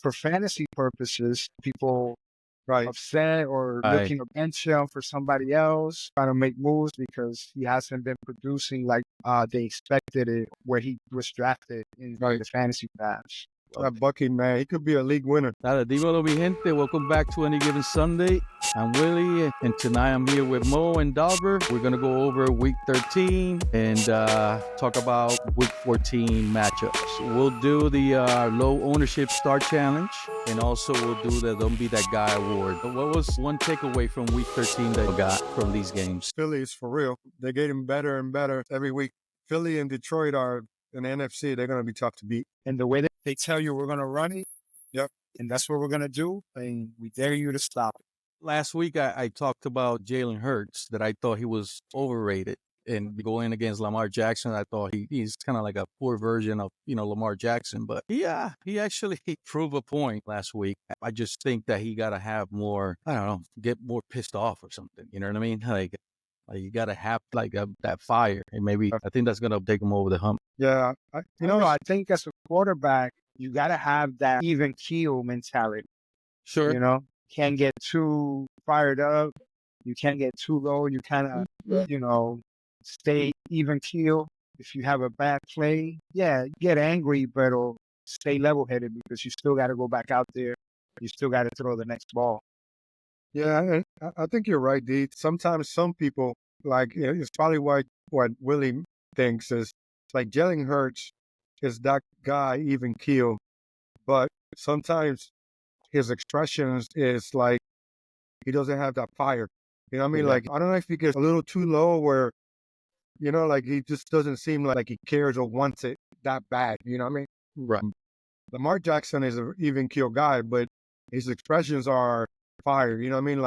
for fantasy purposes, people Right. upset or Right. looking to bench him for somebody else, trying to make moves because he hasn't been producing like they expected it where he was drafted in Right. the fantasy patch. That Bucky, man, he could be a league winner. Nada, dímelo, mi gente. Welcome back to Any Given Sunday. I'm Willie, and tonight I'm here with Mo and Dauber. We're going to go over Week 13 and talk about Week 14 matchups. We'll do the low ownership star challenge, and also we'll do the Don't Be That Guy award. But what was one takeaway from Week 13 that you got from these games? Philly is for real. They're getting better and better every week. Philly and Detroit are in the NFC. They're going to be tough to beat. And the way that they tell you we're going to run it, Yep. and that's what we're going to do, and we dare you to stop it. Last week, I talked about Jalen Hurts, that I thought he was overrated. And going against Lamar Jackson, I thought he's kind of like a poor version of, Lamar Jackson. But yeah, he actually proved a point last week. I just think that he got to have more, I don't know, get more pissed off or something. You know what I mean? Like you got to have that fire. And maybe I think that's going to take him over the hump. Yeah. I think as a quarterback, you got to have that even keel mentality. Sure. Can't get too fired up. You can't get too low. You kind of, stay even keel. If you have a bad play, get angry, but stay level-headed because you still got to go back out there. You still got to throw the next ball. Yeah, and I think you're right, D. Sometimes some people, it's probably what Willie thinks is, like Jalen Hurts is that guy even keel, but sometimes his expressions is like he doesn't have that fire. You know what I mean? Yeah. Like, I don't know if he gets a little too low where, like he just doesn't seem like he cares or wants it that bad. You know what I mean? Right. Lamar Jackson is an even keel guy, but his expressions are fire. You know what I mean?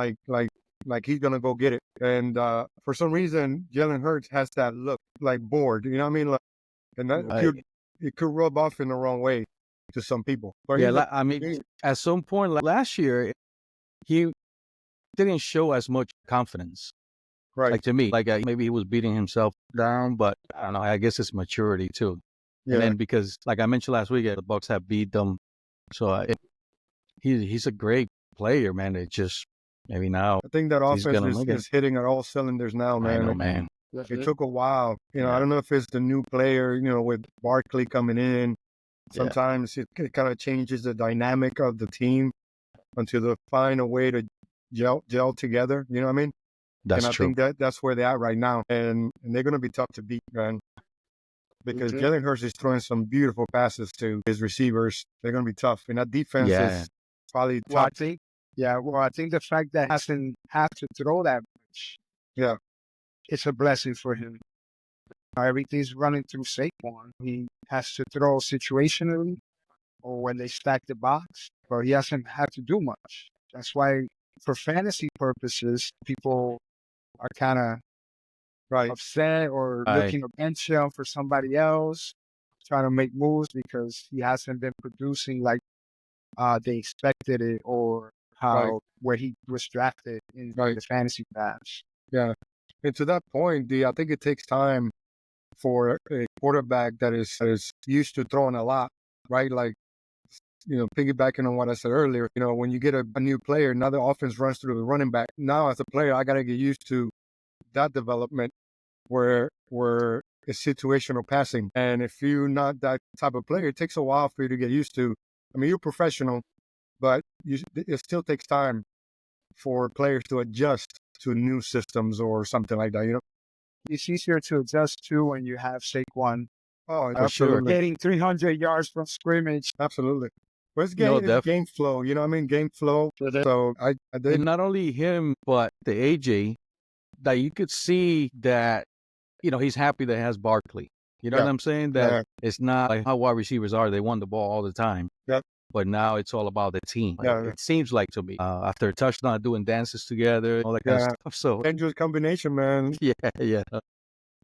Like he's gonna go get it. And for some reason, Jalen Hurts has that look like bored. You know what I mean? Like, and that it could rub off in the wrong way to some people. But at some point last year, he didn't show as much confidence. Right. Like to me, maybe he was beating himself down, but I don't know. I guess it's maturity too. Yeah. And then because, like I mentioned last week, the Bucks have beat them, so he's a great player, man. It just maybe now I think that offense is hitting at all cylinders now, man. I know, man. It took a while. I don't know if it's the new player, with Barkley coming in. Sometimes it kind of changes the dynamic of the team until they find a way to gel together. You know what I mean? That's true. I think that's where they're at right now. And they're going to be tough to beat, man. Because Jalen Hurts is throwing some beautiful passes to his receivers. They're going to be tough. And that defense is probably tough. I think the fact that he doesn't have to throw that much, it's a blessing for him. Everything's running through Saquon. He has to throw situationally or when they stack the box, but he doesn't have to do much. That's why, for fantasy purposes, people are kind of upset or looking to bench him for somebody else, trying to make moves because he hasn't been producing like they expected it or where he was drafted in the fantasy patch. Yeah. And to that point, I think it takes time for a quarterback that is used to throwing a lot, right? Like, piggybacking on what I said earlier, when you get a new player, now the offense runs through the running back. Now, as a player, I got to get used to that development where it's situational passing. And if you're not that type of player, it takes a while for you to get used to. I mean, you're professional, but it still takes time for players to adjust to new systems or something like that, It's easier to adjust to when you have Saquon. Oh, for sure. Getting 300 yards from scrimmage. Absolutely. But it's game flow, you know what I mean? Game flow. So I did. And not only him, but the AJ, that you could see that, he's happy that he has Barkley. You know what I'm saying? That it's not like how wide receivers are. They won the ball all the time. Yep. But now it's all about the team. It seems like to me. After a touchdown, doing dances together, all that kind of stuff. So dangerous combination, man. Yeah.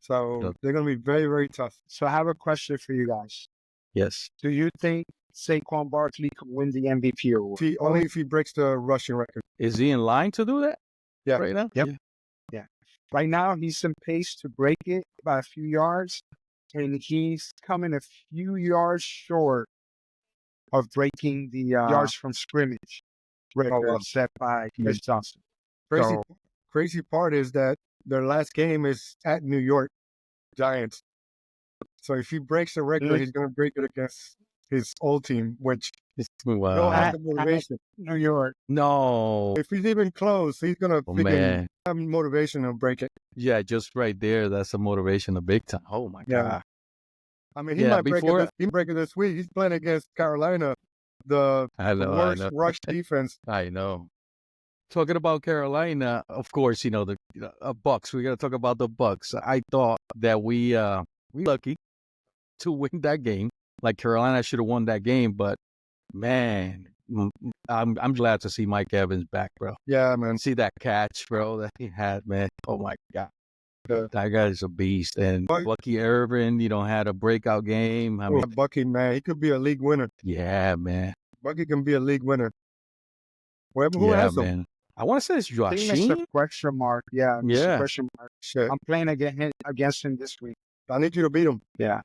So they're going to be very, very tough. So I have a question for you guys. Yes. Do you think Saquon Barkley could win the MVP award? Only if he breaks the rushing record. Is he in line to do that? Yeah. Right now? Yep. Yeah. Right now, he's in pace to break it by a few yards, and he's coming a few yards short of breaking the yards from scrimmage record set by Chris Johnson. Crazy part is that their last game is at New York Giants. So if he breaks the record, he's going to break it against his old team, which don't have the motivation. New York. No. If he's even close, he's going to have motivation to break it. Yeah, just right there. That's a motivation, a big time. Oh, my God. I mean, he might break it this week. He's playing against Carolina, the worst rush defense. I know. Talking about Carolina, of course, the Bucks. We got to talk about the Bucks. I thought that we lucky to win that game. Like Carolina should have won that game, but man, I'm glad to see Mike Evans back, bro. Yeah, man. See that catch, bro, that he had, man. Oh my God. That guy is a beast. And Bucky Irvin, had a breakout game. I mean, Bucky, man, he could be a league winner. Yeah, man. Bucky can be a league winner. Who has him? Man. I want to say it's Josh. I think it's a question mark. Yeah. It's a question mark. Shit. I'm playing against him this week. I need you to beat him. Yeah.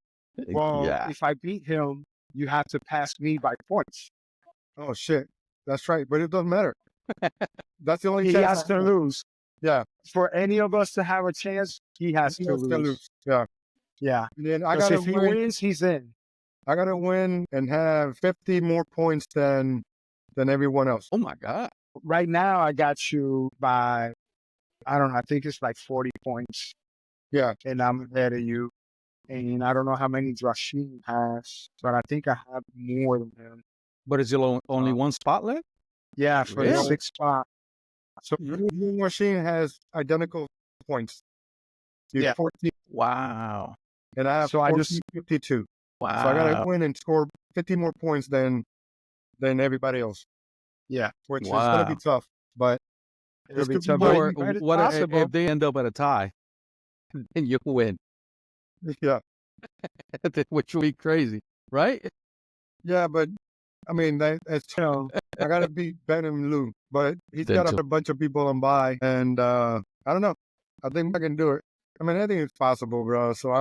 Well, if I beat him, you have to pass me by points. Oh, shit. That's right. But it doesn't matter. That's the only chance. He has to lose. Yeah. For any of us to have a chance, he has to lose. Yeah. Yeah. And then if he wins, he's in. I got to win and have 50 more points than everyone else. Oh, my God. Right now, I got you by, I don't know, I think it's like 40 points. Yeah. And I'm ahead of you. And I don't know how many Rashid has, but I think I have more than him. But is it only one spot left? Yeah, for the 6th spot. So Rashid has identical points. Yeah. 14. Wow. And I have 52. Wow. So I got to win and score 50 more points than everybody else. Yeah. Which is going to be tough. But it'll be tough. Or what if they end up at a tie? Then you win. Yeah. Which would be crazy, right? Yeah, but I mean, that's I got to beat Ben and Lou, but he's got a bunch of people on by, and I don't know. I think I can do it. I mean, I think it's possible, bro. So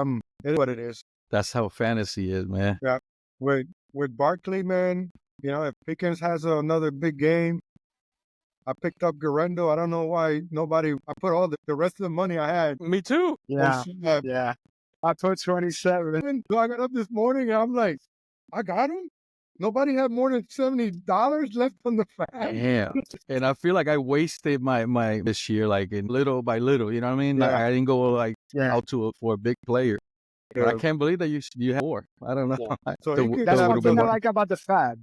it's what it is. That's how fantasy is, man. Yeah. With Barkley, man, if Pickens has another big game, I picked up Garendo. I don't know why I put all the rest of the money I had. Me too. Yeah. Yeah. I put 27. So I got up this morning and I'm like, I got him? Nobody had more than $70 left on the fan. Damn. And I feel like I wasted my this year, like in little by little. You know what I mean? Like I didn't go out for a big player. But I can't believe that you have more. I don't know. Yeah. So that's one thing I like about the FAB.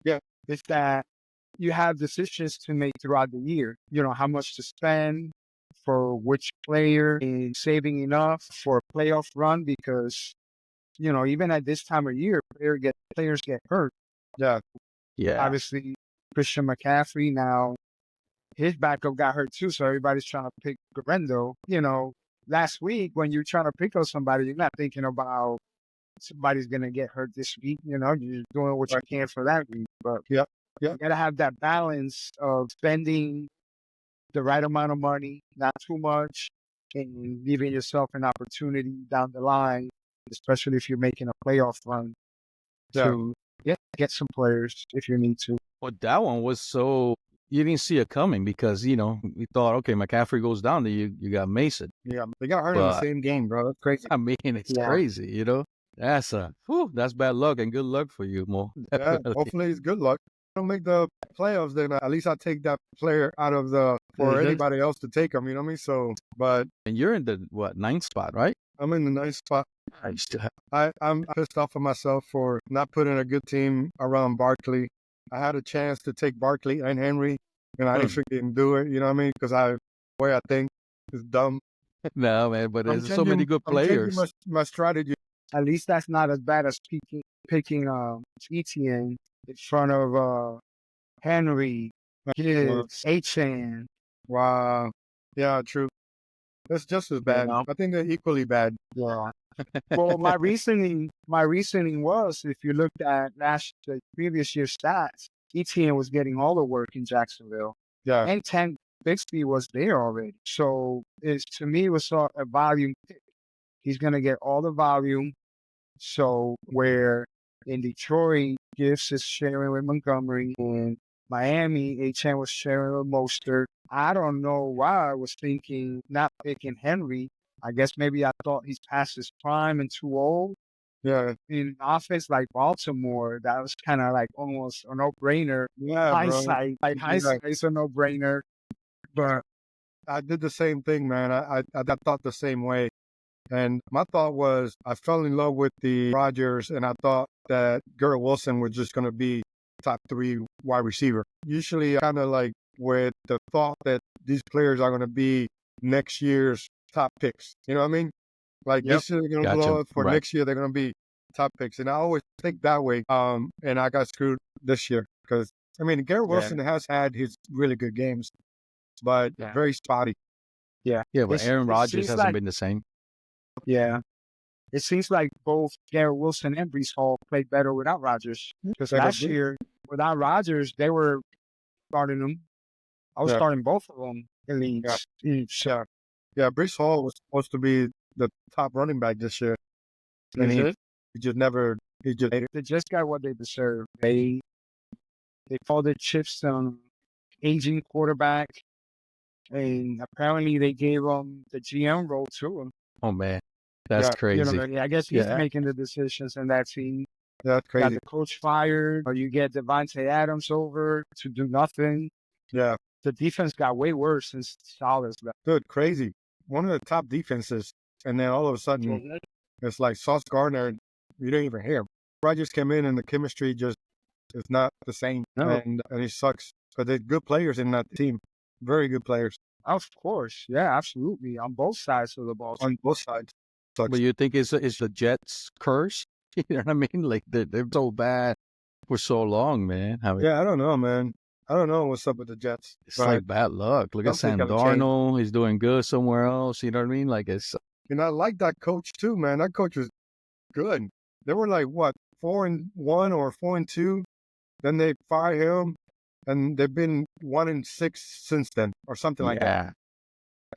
Yeah. Is that you have decisions to make throughout the year. How much to spend for which player, is saving enough for a playoff run, because even at this time of year, players get hurt. Yeah. Obviously, Christian McCaffrey now, his backup got hurt too, so everybody's trying to pick Garendo. Last week when you're trying to pick up somebody, you're not thinking about somebody's gonna get hurt this week. You're just doing what you can for that week. But you gotta have that balance of spending the right amount of money, not too much, and leaving yourself an opportunity down the line, especially if you're making a playoff run, to get some players if you need to. Well, that one was you didn't see it coming because, we thought, okay, McCaffrey goes down, then you got Mason. Yeah, they got hurt in the same game, bro. That's crazy. I mean, it's crazy, That's that's bad luck and good luck for you, Mo. Yeah, hopefully it's good luck. Don't make the playoffs, then at least I take that player out of for anybody else to take them. You know what I mean? So, and you're in the 9th spot, right? I'm in the 9th spot. I'm pissed off of myself for not putting a good team around Barkley. I had a chance to take Barkley and Henry, and I didn't do it. You know what I mean? Because the way I think is dumb. No, man, but there's so many good players. My strategy. At least that's not as bad as picking Etienne in front of Henry, Gibbs, Achane. Wow. Yeah, true. That's just as bad. I think they're equally bad. Yeah. Well, my reasoning was, if you looked at the previous year's stats, Etienne was getting all the work in Jacksonville. Yeah. And Tank Bixby was there already. So to me, it was a volume pick. He's going to get all the volume. So where in Detroit, Gibbs is sharing with Montgomery, and Miami, HN was sharing with Mostert. I don't know why I was thinking not picking Henry. I guess maybe I thought he's past his prime and too old. Yeah. In an offense like Baltimore, that was kind of like almost a no-brainer. Yeah, Hindsight, bro. like hindsight, it's a no-brainer. But I did the same thing, man. I thought the same way. And my thought was I fell in love with the Rodgers, and I thought that Garrett Wilson was just going to be top 3 wide receiver. Usually, kind of like with the thought that these players are going to be next year's top picks. You know what I mean? Like this year they're going to blow up for next year. They're going to be top picks, and I always think that way. And I got screwed this year because I mean Garrett Wilson has had his really good games, but very spotty. Yeah, but Aaron Rodgers hasn't been the same. Yeah. It seems like both Garrett Wilson and Breece Hall played better without Rodgers. Because last year, without Rodgers, they were starting them. I was starting both of them in leagues. Yeah, Breece Hall was supposed to be the top running back this year. And he just never, they just got what they deserve. They called it chips on aging quarterback. And apparently they gave him the GM role too. Oh, man. That's crazy. You know, I guess he's making the decisions in that team. That's crazy. Got the coach fired, or you get Devontae Adams over to do nothing. Yeah. The defense got way worse since Salas left. Dude, crazy. One of the top defenses, and then all of a sudden, it's like Sauce Gardner, you don't even hear him. Rodgers came in, and the chemistry just is not the same, and he sucks. But they're good players in that team. Very good players. Of course. Yeah, absolutely. On both sides of the ball. On both sides. Sucks. But you think it's the Jets' curse? You know what I mean? Like, they're so bad for so long, man. I don't know, man. I don't know what's up with the Jets. It's like bad luck. Look at Sam Darnold. He's doing good somewhere else. You know what I mean? Like, it's... And I like that coach, too, man. That coach was good. They were like, what, 4-1 or 4-2? Then they fired him. And they've been 1-6 since then, or something like that.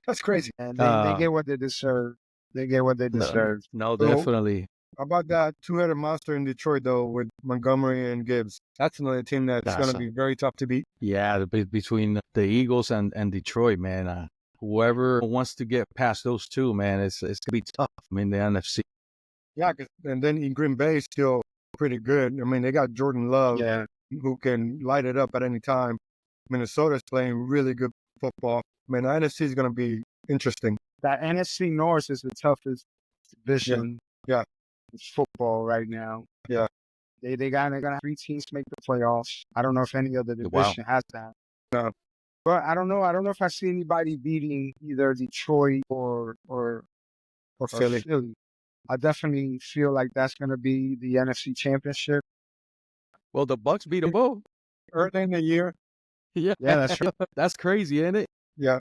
That's crazy. And they get what they deserve. They get what they deserve. No, definitely. How about that two-headed monster in Detroit, though, with Montgomery and Gibbs? That's another team that's going to be very tough to beat. Yeah, between the Eagles and Detroit, man. Whoever wants to get past those two, man, it's going to be tough. I mean, the NFC. Yeah, and then in Green Bay, still pretty good. I mean, they got Jordan Love. Yeah. Who can light it up at any time. Minnesota's playing really good football. I mean, the NFC is going to be interesting. That NFC North is the toughest division in football right now. Yeah. They're going to have 3 teams make the playoffs. I don't know if any other division has that. No. But I don't know. I don't know if I see anybody beating either Detroit or Philly. I definitely feel like that's going to be the NFC Championship. Well, the Bucks beat them both early in the year. Yeah, that's true. That's crazy, isn't it? Yeah.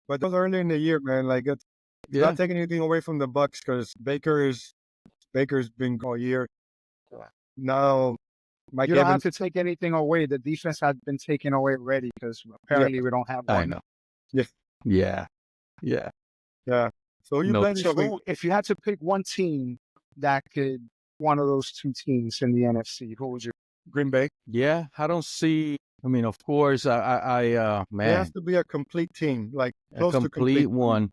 But those early in the year, man, like it's not taking anything away from the Bucks because Baker's been all year. Now, you don't have to take anything away. The defense has been taken away already because apparently we don't have one. I know. Yeah. So if you had to pick one team that could. One of those 2 teams in the NFC. Who would you? Green Bay? Yeah, I don't see. I mean, of course, man. It has to be a complete team, like a complete one.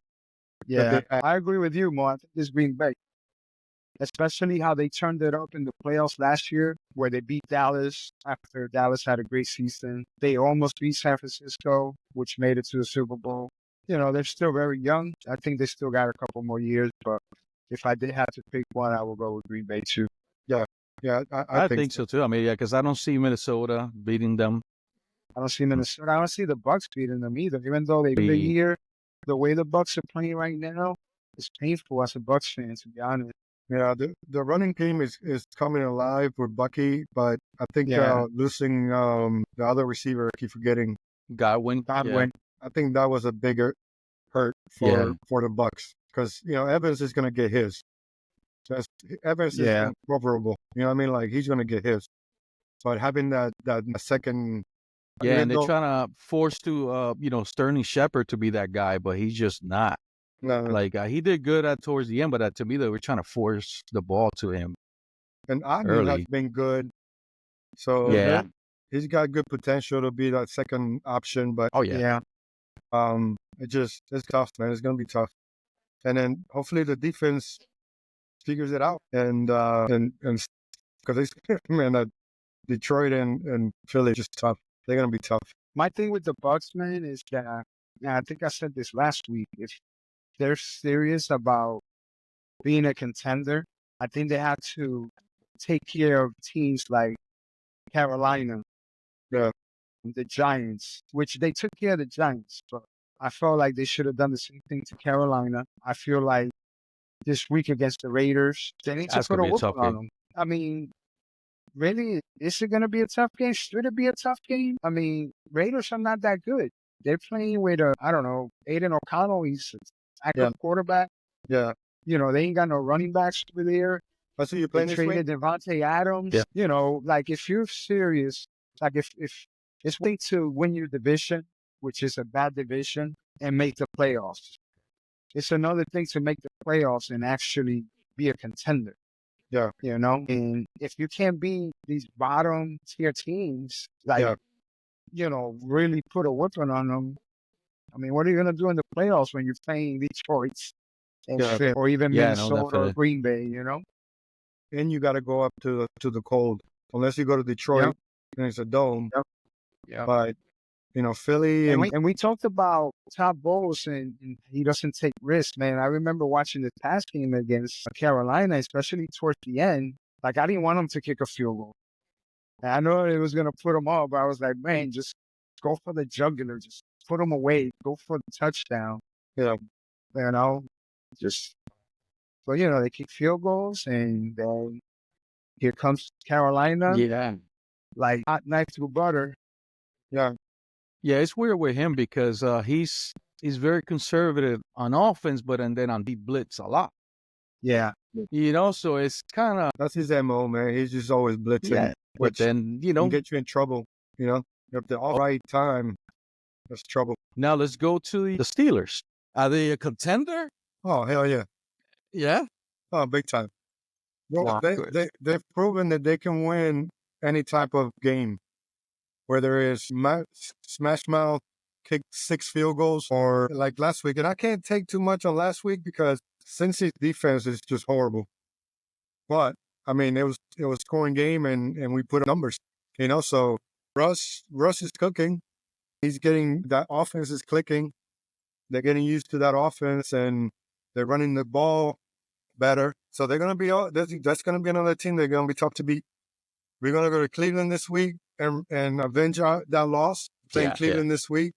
Yeah, I agree with you, Mo. I think it's Green Bay. Especially how they turned it up in the playoffs last year, where they beat Dallas after Dallas had a great season. They almost beat San Francisco, which made it to the Super Bowl. You know, they're still very young. I think they still got a couple more years, but if I did have to pick one, I would go with Green Bay too. Yeah, I think so too. I mean, because I don't see Minnesota beating them. I don't see Minnesota. I don't see the Bucks beating them either. Even though they the year, the way the Bucks are playing right now, it's painful as a Bucks fan, to be honest. Yeah, the running team is coming alive with Bucky, but I think losing the other receiver, I keep forgetting. Godwin. Yeah. I think that was a bigger hurt for the Bucks. Because, Evans is going to get his. Evans is recoverable. You know what I mean? Like, he's going to get his. But having that second... Yeah, and they're trying to force Sterling Shepard to be that guy, but he's just not. No. Like, he did good towards the end, but to me, they were trying to force the ball to him. And Agnew has early. been good. So Yeah. he's got good potential to be that second option, but Oh yeah. it's tough, man. It's gonna be tough. And then hopefully the defense figures it out and because man, Detroit and Philly just tough. They're gonna be tough. My thing with the Bucks, man, is that I think I said this last week. If they're serious about being a contender, I think they have to take care of teams like Carolina, Yeah. the Giants, which they took care of the Giants, but I felt like they should have done the same thing to Carolina. I feel like this week against the Raiders, they need to That's put gonna a be a tough whooping on game. them. I mean, really, is it going to be a tough game? Should it be a tough game? I mean, Raiders are not that good. They're playing with I don't know, Aiden O'Connell. He's a backup quarterback. Yeah. You know, they ain't got no running backs over there. That's who you're They playing this week? traded Devontae Adams. Yeah. You know, like if you're serious, like if it's way to win your division, which is a bad division, and make the playoffs. It's another thing to make the playoffs and actually be a contender. Yeah. You know, and if you can't beat these bottom tier teams, like, you know, really put a whipping on them, I mean, what are you going to do in the playoffs when you're playing Detroit and Philly, or even Yeah, no, Minnesota or definitely. Green Bay, you know? And you got to go up to the cold, unless you go to Detroit and it's a dome. Yeah. But you know, Philly And we talked about Todd Bowles and he doesn't take risks, man. I remember watching the past game against Carolina, especially towards the end. Like, I didn't want him to kick a field goal. And I know it was going to put him off, but I was like, man, just go for the jugular. Just put him away. Go for the touchdown. Yeah. You know, just, so, you know, they kick field goals and then here comes Carolina. Yeah. Like hot knife through butter. Yeah. Yeah, it's weird with him because he's very conservative on offense, but and then on deep blitz a lot. Yeah. You know, so it's kind of That's his MO, man. He's just always blitzing. yeah. But Which then you can know, get you in trouble. You know, if the all right time, that's trouble. now let's go to the Steelers. Are they a contender? Oh hell yeah! Yeah. Oh, big time. Well, Wow. they've proven that they can win any type of game, whether it's smash mouth, kick 6 field goals, or like last week. And I can't take too much on last week because Cincy's defense is just horrible. But I mean, it was a scoring game, and we put up numbers. You know, so Russ is cooking. He's getting that offense is clicking. They're getting used to that offense, and they're running the ball better. So they're going to be that's going to be another team. They're going to be tough to beat. We're going to go to Cleveland this week and avenge that loss. Playing Cleveland this week.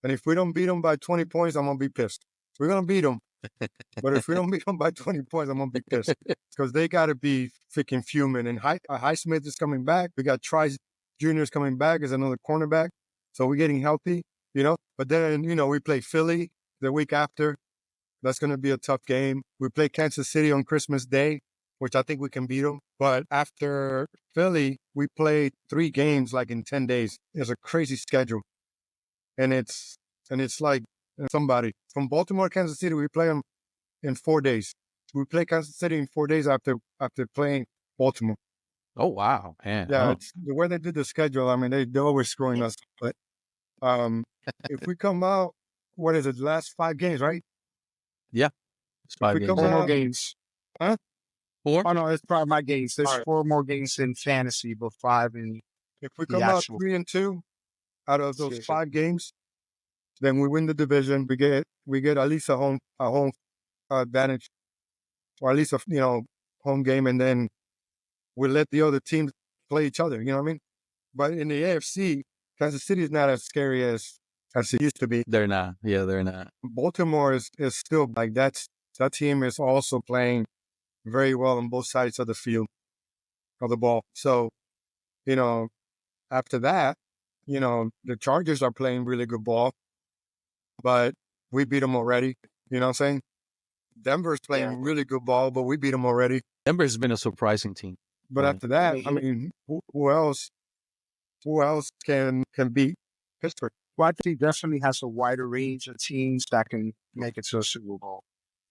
And if we don't beat them by 20 points, I'm going to be pissed. We're going to beat them. But if we don't beat them by 20 points, I'm going to be pissed. Because they got to be freaking fuming. And Highsmith is coming back. We got Trice Jr. coming back as another cornerback. So we're getting healthy, you know. But then, you know, we play Philly the week after. That's going to be a tough game. We play Kansas City on Christmas Day, which I think we can beat them. But after Philly, we play 3 games like in 10 days. It's a crazy schedule. And it's like somebody from Baltimore, Kansas City, we play them in 4 days. We play Kansas City in 4 days after playing Baltimore. Oh wow, man. Yeah, Oh. it's the way they did the schedule. I mean, they're always screwing us. But if we come out, what is it? The last 5 games, right? Yeah. It's 5 games. 4 more games. Huh? 4? Oh, no, it's probably my games. There's Right. 4 more games in fantasy, but 5 in If we the come out actual 3-2 out of those season. 5 games, then we win the division. We get at least a home advantage, or at least a home game, and then we let the other teams play each other. You know what I mean? But in the AFC, Kansas City is not as scary as it used to be. They're not. Yeah, they're not. Baltimore is still like that team is also playing very well on both sides of the field of the ball. So, you know, after that, you know, the Chargers are playing really good ball, but we beat them already. You know what I'm saying? Denver's playing really good ball, but we beat them already. Denver's been a surprising team. But after that, I mean, who else can beat Pittsburgh? Well, I think he definitely has a wider range of teams that can make it to a Super Bowl.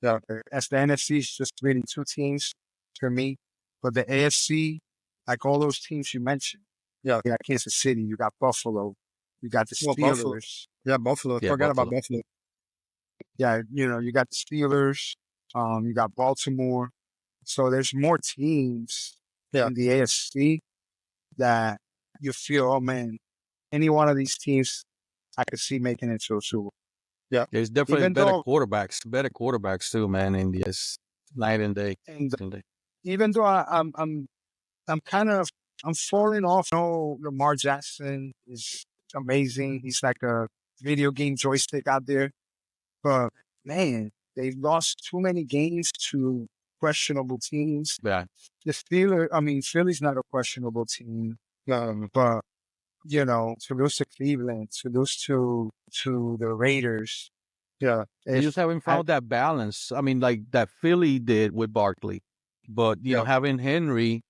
Yeah. As the NFC is just really 2 teams for me. But the AFC, like all those teams you mentioned, Yeah. you got Kansas City, you got Buffalo, you got the Well, Buffalo. Steelers. Yeah, Buffalo. Yeah, Forget about Buffalo. Buffalo. Yeah, you got the Steelers, you got Baltimore. So there's more teams Yeah. in the AFC that you feel, oh man, any one of these teams I could see making it to a Super Bowl. Yeah. There's definitely Even better though, quarterbacks too, man. In this night and day. and And day. even though I'm kind of I'm falling off. No, Lamar Jackson is amazing. He's like a video game joystick out there. But man, they've lost too many games to questionable teams. Yeah, Philly's not a questionable team, Um, but to lose to Cleveland, to lose to the Raiders. yeah. they just haven't found that balance. I mean, like that Philly did with Barkley, but Yeah. having Henry,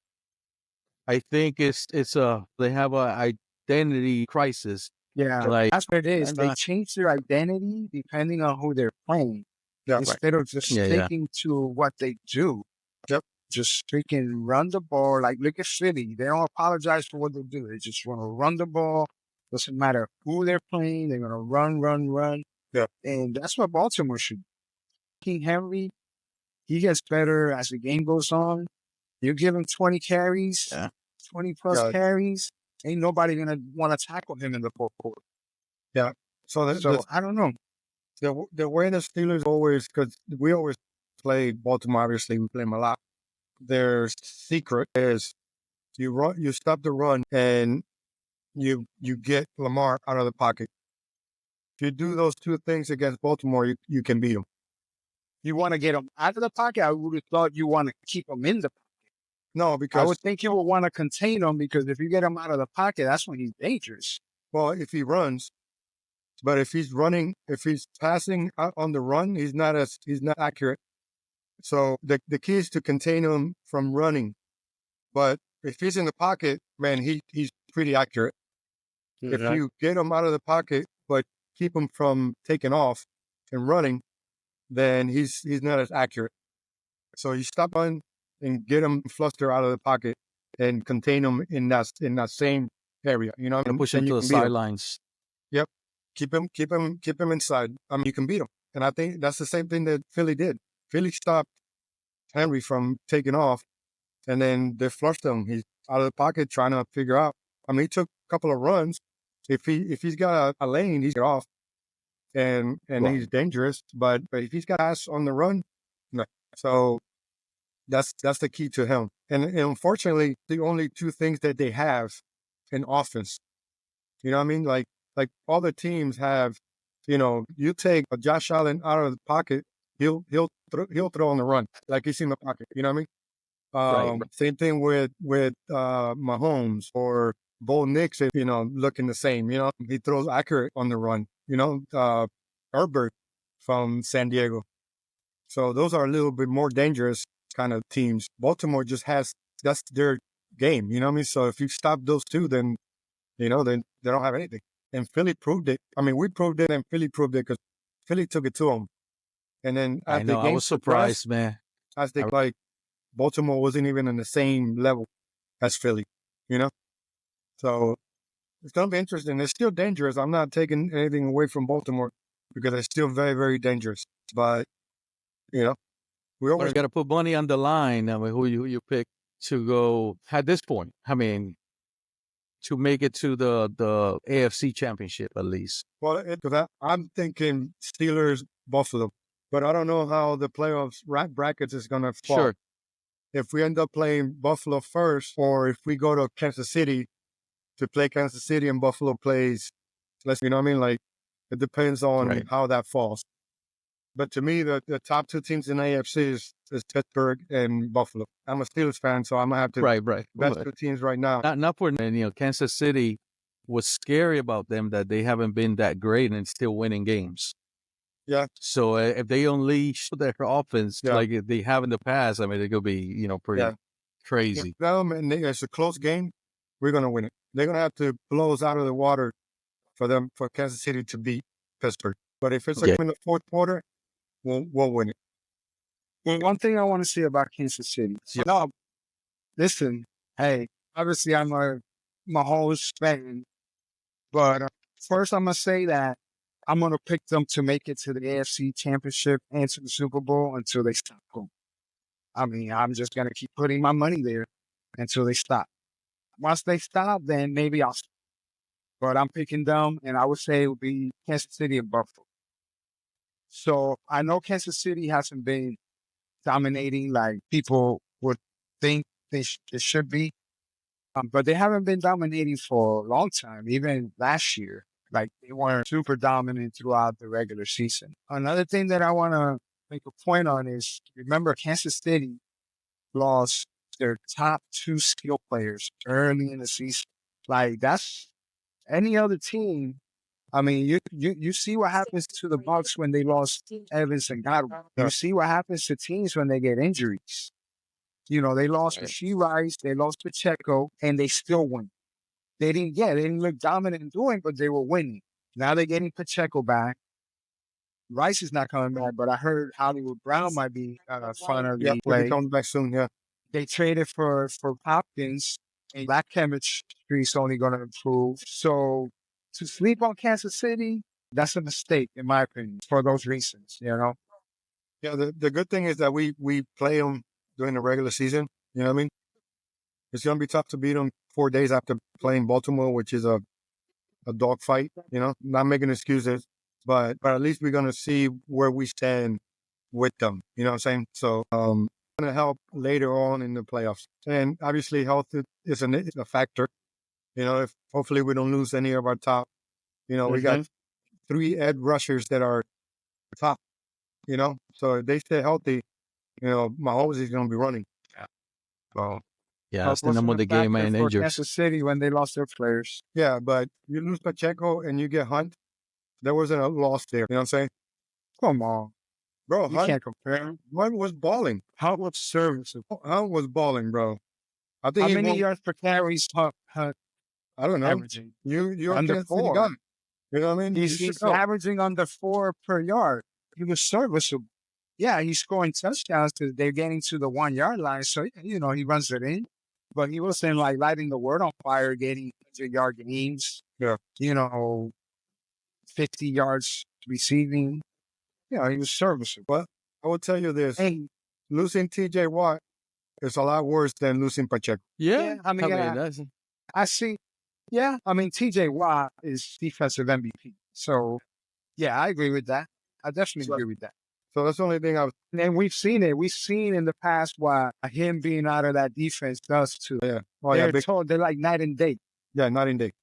I think they have a identity crisis. Yeah, Like that's what it is. and, They change their identity depending on who they're playing, Yeah. instead of just Yeah, yeah. sticking to what they do. Yep. Just freaking run the ball. Like, look at Philly. They don't apologize for what they do. They just want to run the ball. Doesn't matter who they're playing. They're going to run, run, run. Yeah. And that's what Baltimore should do. King Henry, he gets better as the game goes on. You give him 20 carries, Yeah. 20 plus Yeah. carries. Ain't nobody going to want to tackle him in the fourth quarter. Yeah. So, I don't know. the way the Steelers always, because we always play Baltimore, obviously, we play them a lot. Their secret is you stop the run and you get Lamar out of the pocket. If you do those two things against Baltimore, you can beat them. You want to get him out of the pocket? I would have thought you want to keep him in the pocket. No, I because, would think you would want to contain him, because if you get him out of the pocket, that's when he's dangerous. well, if he runs, but if he's passing out on the run, he's not accurate. So the key is to contain him from running. But if he's in the pocket, man, he's pretty accurate. If you get him out of the pocket, but keep him from taking off and running, then he's not as accurate. So you stop on and get him fluster out of the pocket and contain him in that same area. You know, And push then him you to the can beat him. sidelines. Yep, keep him inside. You can beat him, and I think that's the same thing that Philly did. Philly stopped Henry from taking off, and then they flushed him. He's out of the pocket trying to figure out. He took a couple of runs. If he's got a lane, he's get off, and Right. he's dangerous. But if he's got pass on the run, no. So that's the key to him. And unfortunately, the only two things that they have in offense. You know what I mean? Like all the teams have. You take a Josh Allen out of the pocket, he'll throw on the run like he's in the pocket. You know what I mean? Right. Same thing with Mahomes or Bo Nix. Looking the same. He throws accurate on the run. Herbert from San Diego. So those are a little bit more dangerous kind of teams. Baltimore just that's their game. You know what I mean? So if you stop those two, then they don't have anything. And Philly proved it. We proved it, and Philly proved it because Philly took it to them. And then as I know. the game I was surprised, man. as they Baltimore wasn't even on the same level as Philly. So it's gonna be interesting. It's still dangerous. I'm not taking anything away from Baltimore because it's still very, very dangerous. But we always You got to put money on the line. Who you pick to go at this point? To make it to the AFC Championship at least. Well, because I'm thinking Steelers, Buffalo, but I don't know how the playoffs brackets is going to fall. Sure. If we end up playing Buffalo first, or if we go to Kansas City to play Kansas City and Buffalo plays, you know what I mean? Like, it depends on how that falls. But to me, the top two teams in the AFC is Pittsburgh and Buffalo. I'm a Steelers fan, so I'm going to have to best two teams right now. Not for Kansas City was scary about them that they haven't been that great and still winning games. Yeah. So if they unleash their offense like they have in the past, it could be pretty crazy. And it's a close game. We're going to win it. They're going to have to blow us out of the water for Kansas City to beat Pittsburgh. But if it's in the fourth quarter, we'll win it. Well, one thing I want to say about Kansas City. Listen, hey, obviously I'm a Mahomes fan, but first I'm gonna say that I'm gonna pick them to make it to the AFC Championship and to the Super Bowl until they stop going. I mean, I'm just gonna keep putting my money there until they stop. Once they stop, then maybe I'll stop. But I'm picking them, and I would say it would be Kansas City and Buffalo. So I know Kansas City hasn't been dominating like people would think they should be. But they haven't been dominating for a long time, even last year. Like they weren't super dominant throughout the regular season. Another thing that I want to make a point on is remember Kansas City lost their top two skill players early in the season. Like that's any other team. I mean, you see what happens to the Bucks when they lost Evans and Godwin. You see what happens to teams when they get injuries. You know, they lost Rasheed Rice, they lost Pacheco, and they still win. They didn't look dominant in doing, but they were winning. Now they're getting Pacheco back. Rice is not coming back, but I heard Hollywood Brown might be finally Yeah, he'll be play. coming back soon. Yeah. They traded for Hopkins, and that chemistry is only going to improve. So to sleep on Kansas City, that's a mistake, in my opinion, for those reasons, you know? Yeah, the good thing is that we play them during the regular season. You know what I mean? It's going to be tough to beat them 4 days after playing Baltimore, which is a dogfight. You know, not making excuses, but at least we're going to see where we stand with them. You know what I'm saying? So, going to help later on in the playoffs. And obviously, health is a factor. You know, if hopefully we don't lose any of our top. You know, we got 3 edge rushers that are top. You know, so if they stay healthy, you know, Mahomes is going to be running. Well, Yeah, that's the name of the game, man. for Injuries. Kansas City when they lost their players. Yeah, but you lose Pacheco and you get Hunt, there wasn't a loss there. You know what I'm saying? Come on. Bro, You Hunt, can't compare him. Hunt was balling. How much serviceable? Hunt was balling, bro. I think How he many won, yards per carry is Hunt I don't know. averaging? You're a Under Kansas City 4. guy. You know what I mean? You should He's know. averaging under 4 per yard. He was serviceable. Yeah, he's scoring touchdowns because they're getting to the 1 yard line. So, you know, he runs it in. But he wasn't like lighting the world on fire, getting 100-yard games. Yeah. You know, 50 yards receiving. You know, he was serviceable. But I will tell you this. Hey, Losing TJ Watt is a lot worse than losing Pacheco. Yeah, I mean, that's I see. Yeah, I mean, TJ Watt is defensive MVP. So, yeah, I agree with that. I definitely agree with that. So that's the only thing I was. And we've seen it. We've seen in the past what him being out of that defense does to them. Yeah. Oh, yeah. They're like night and day. Yeah, not in day.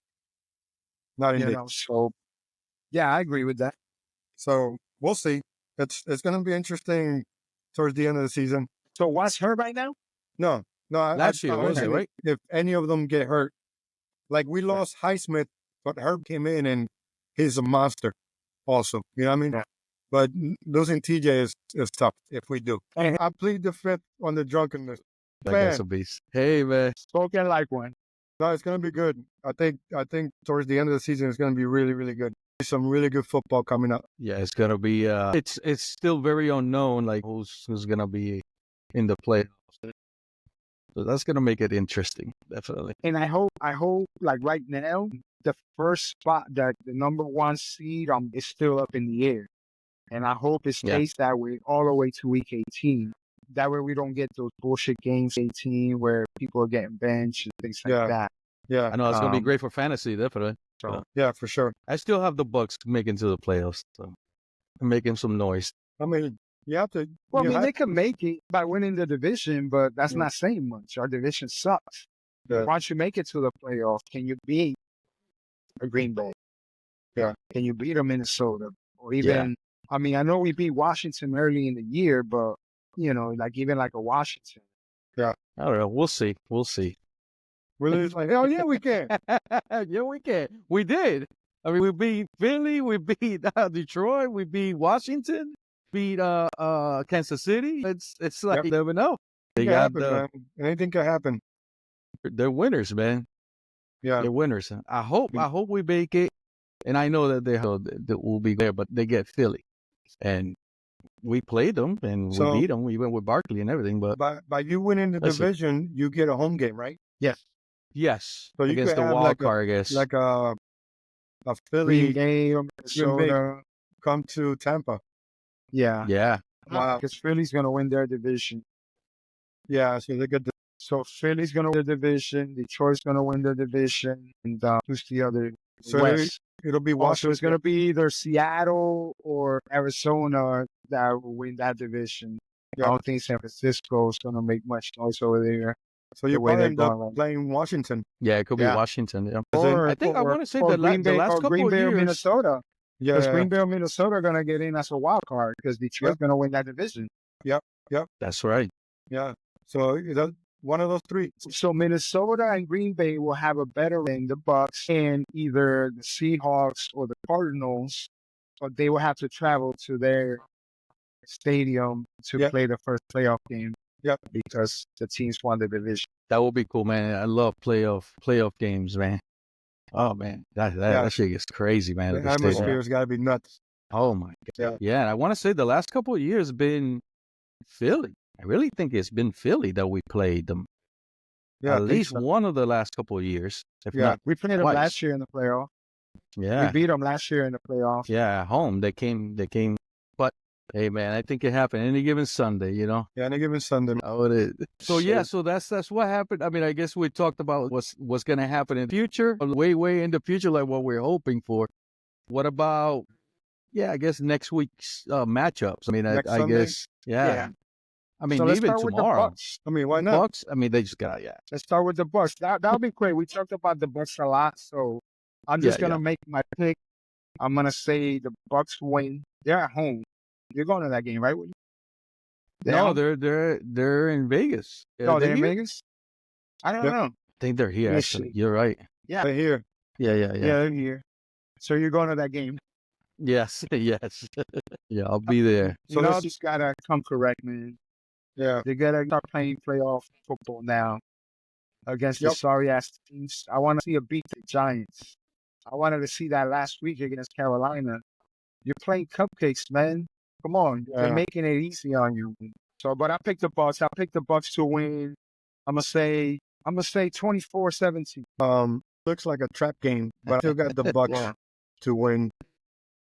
Not in You day. know, so yeah, I agree with that. So we'll see. It's going to be interesting towards the end of the season. So what's hurt right now? No. last year, was it, right? If any of them get hurt, like we lost Highsmith, but Herb came in and he's a monster also. You know what I mean? Yeah. But losing TJ is tough if we do. I plead the fifth on the drunkenness. That guy's a beast. Hey, man. Spoken like one. No, it's going to be good. I think towards the end of the season, it's going to be really, really good. Some really good football coming up. Yeah, it's gonna be. It's still very unknown, like who's gonna be in the playoffs. So that's gonna make it interesting, definitely. And I hope like right now, the first spot, that the number 1 seed is still up in the air. And I hope it stays that way all the way to week 18. That way we don't get those bullshit games 18 where people are getting benched and things like that. Yeah. I know it's gonna be great for fantasy, definitely. So yeah, for sure. I still have the Bucks making to the playoffs, so making some noise. I mean, you have to. Well, I mean, they can make it by winning the division, but that's not saying much. Our division sucks. Yeah. Once you make it to the playoffs, can you beat a Green Bay? Yeah. Can you beat a Minnesota? Or even, I mean, I know we beat Washington early in the year, but, you know, like even like a Washington. I don't know. We'll see. We'll see. Really, it's like, hell yeah, we can. Yeah, we can. We did. I mean, we beat Philly, we beat Detroit, we beat Washington, beat Kansas City. It's like you never know. They got man. Anything can happen. They're winners, man. Yeah, they're winners. I hope we make it, and I know that they will be there, but they get Philly, and we played them and So- we beat them. We went with Barkley and everything. But By you winning the Let's see. division, you get a home game, right? Yes. yes, So you against could the have wild like card, I guess. like a Green Philly Bay or Green Bay. Minnesota. come to Tampa. Yeah. yeah, Wow. Because Philly's going to win their division. Yeah, so they get the So Philly's going to win the division. Detroit's going to win the division. And who's the other? So West. it'll be Also, Washington. it's going to be either Seattle or Arizona that will win that division. Yeah. I don't think San Francisco is going to make much noise over there. So you the way probably they're end up going. playing Washington. yeah, it could be Yeah. Washington. Yeah. Or, I think I want to say or the Green Bay, last or couple Green of Bay or years. Minnesota. Because Yeah, Green Bay or Minnesota are going to get in as a wild card because Detroit's going to win that division. That's right. yeah. So one of those three. So Minnesota and Green Bay will have a better than the Bucks and either the Seahawks or the Cardinals, but they will have to travel to their stadium to Yeah. play the first playoff game. Yeah. Because the teams won the division. That would be cool, man. I love playoff games, man. Oh man, that shit gets crazy, man. The at the stadium. atmosphere's got to be nuts. Oh my god. Yeah, and I want to say the last couple of years have been Philly. I really think it's been Philly that we played them. Yeah, At least one of the last couple of years, if Yeah. not We played them twice. last year in the playoff. Yeah, We beat them last year in the playoff. yeah, at home they came. But hey, man, I think it happened any given Sunday. You know. Yeah, any given Sunday. Oh, it is. So yeah, so that's what happened. I mean, I guess we talked about what's going to happen in the future, way in the future, like what we're hoping for. What about? Yeah, I guess next week's matchups. I mean, Next I Sunday? guess. Yeah. I mean, So let's even start with the tomorrow. Bucks. I mean, why not? Bucks. I mean, they just got Let's start with the Bucks. That'll be great. We talked about the Bucks a lot, so I'm just gonna make my pick. I'm gonna say the Bucks win. They're at home. You're going to that game, right? No, they're in Vegas. No, Are they they're in here? Vegas. I don't Yep. know. I think they're here. Let me Actually, see. you're right. They're here. Yeah. Yeah, they're here. So you're going to that game. Yes, yes. Yeah, I'll be there. So So y'all this- just gotta come correct, man. Yeah. They gotta start playing playoff football now against the Yep. sorry ass teams. I want to see a beat the Giants. I wanted to see that last week against Carolina. You're playing cupcakes, man. Come on, they're Yeah. making it easy on you. So, but I picked the Bucks. I picked the Bucks to win. I'm gonna say 24-17. Looks like a trap game, but I still got the Bucks Yeah. to win.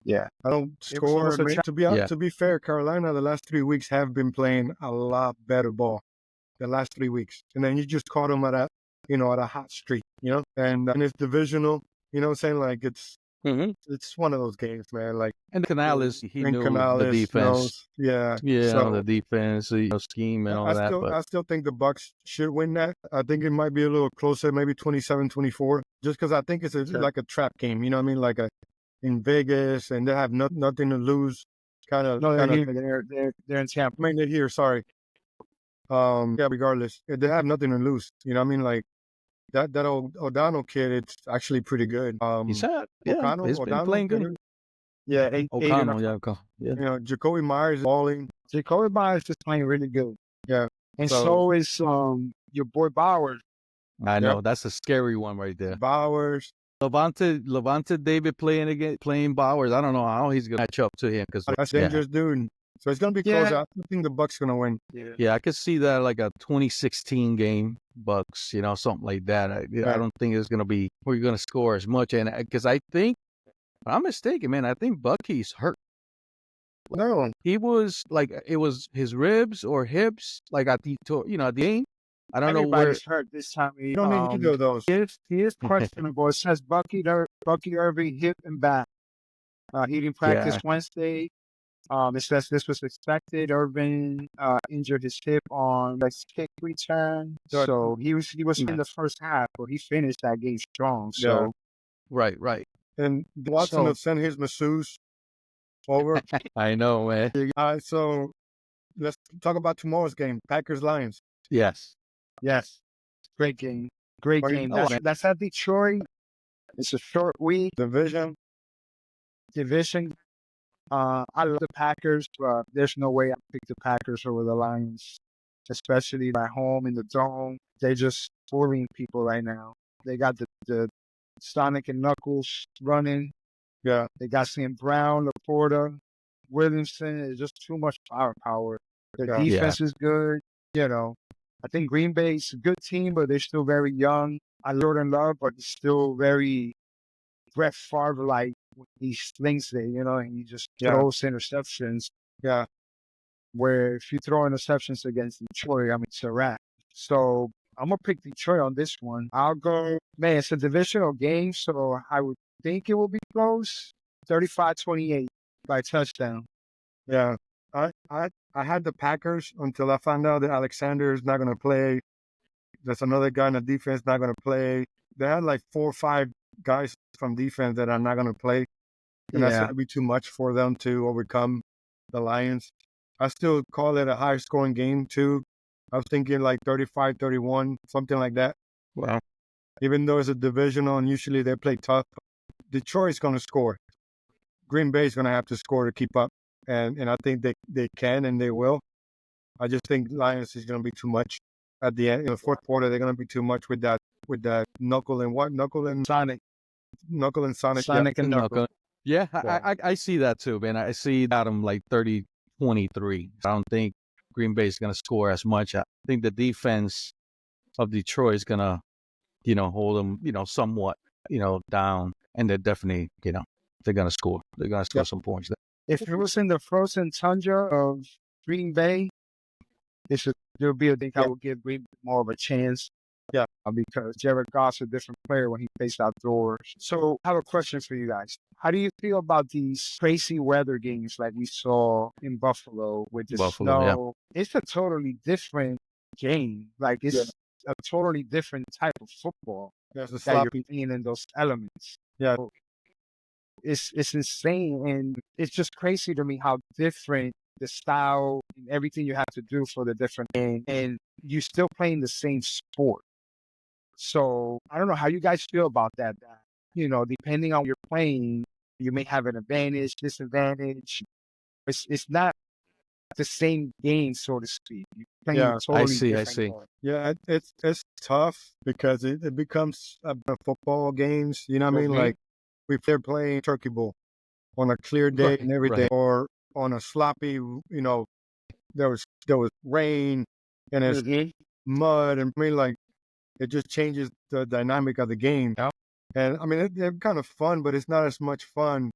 Yeah. I don't It was score. almost a man. trap. To be fair, Carolina the last 3 weeks have been playing a lot better ball. The last 3 weeks, and then you just caught them at a hot streak, and it's divisional. You know what I'm saying? Like it's one of those games, man. Like And Canales, he and knew Canales the defense. knows- yeah. Yeah, So the defense, scheme and all that. But I still think the Bucks should win that. I think it might be a little closer, maybe 27-24, just because I think it's like a trap game. You know what I mean? Like in Vegas, and they have nothing to lose. Kind of. No, they're here. They're in Tampa. I mean, they're here. Sorry. Yeah. Regardless, they have nothing to lose. You know what I mean? Like that O'Donnell kid, it's actually pretty good. he's had, yeah, he's been playing good. Yeah, O'Connell, yeah. You know, Jacoby Myers is balling. Jacoby Myers is playing really good. Yeah. And So- so is your boy Bowers. I know that's a scary one right there. Bowers. Levante David playing Bowers. I don't know how he's gonna match up to him because That's dangerous, dude. So it's gonna be close. Yeah. I think the Bucks gonna win. Yeah, I could see that like a 2016 game, Bucks, something like that. I don't think it's gonna be we're gonna score as much, and because I think, if I'm mistaken, man. I think Bucky's hurt. No. He was like it was his ribs or hips, like at the at the game. I don't know where. Everybody's hurt this time. You don't need either of those. He is questionable. It says Bucky Irving hip and back. He didn't practice Wednesday. It says this was expected. Irving injured his hip on kick return, so he was in the first half, but he finished that game strong. So Right. And Watson will send his masseuse over. I know, man. So let's talk about tomorrow's game. Packers-Lions. Yes. great game. Great game. That's at Detroit. It's a short week. Division. I love the Packers, but there's no way I pick the Packers over the Lions, especially at home in the dome. They're just fooling people right now. They got the Sonic and Knuckles running. Yeah. They got Sam Brown, Laporta. Williamson is just too much firepower. Their Yeah. defense is good. I think Green Bay's a good team, but they're still very young. I love Jordan Love, but he's still very Brett Favre-like when he slings it, and he just throws interceptions. Yeah. Where if you throw interceptions against Detroit, I mean, it's a wrap. So I'm going to pick Detroit on this one. I'll go, man, it's a divisional game, so I would think it will be close. 35-28 by touchdown. Yeah. I had the Packers until I found out that Alexander is not going to play. There's another guy in the defense not going to play. They had like 4 or 5 guys from defense that are not going to play. And that's going to be too much for them to overcome the Lions. I still call it a high-scoring game, too. I was thinking like 35-31, something like that. Wow. Even though it's a divisional and usually they play tough, Detroit's going to score. Green Bay's going to have to score to keep up. And I think they can and they will. I just think Lions is going to be too much at the end. In the fourth quarter, they're going to be too much with that knuckle and what? Knuckle and Sonic. Knuckle and Sonic. Sonic and Knuckle. Yeah, I see that too, man. I see that I'm like 30-23. I don't think Green Bay is going to score as much. I think the defense of Detroit is going to, hold them, somewhat, down. And they're definitely, they're going to score. They're going to score some points. If it was in the frozen tundra of Green Bay, there would be, I think I would give Green Bay more of a chance. Yeah. Because Jared Goff's a different player when he plays outdoors. So I have a question for you guys. How do you feel about these crazy weather games like we saw in Buffalo with the snow? Yeah. It's a totally different game. Like it's a totally different type of football that you're playing in those elements. Yeah. So it's insane, and it's just crazy to me how different the style and everything you have to do for the different game, and you still playing the same sport. So I don't know how you guys feel about that. Depending on what you're playing, you may have an advantage, disadvantage. It's not the same game, so to speak. You're playing totally I see. Game. Yeah, it's tough because it becomes football games. You know what I mean? Like if they're playing Turkey Bowl on a clear day and every day, or on a sloppy, there was rain and it's mud, and I mean, like, it just changes the dynamic of the game. Yeah. And I mean, they're kind of fun, but it's not as much fun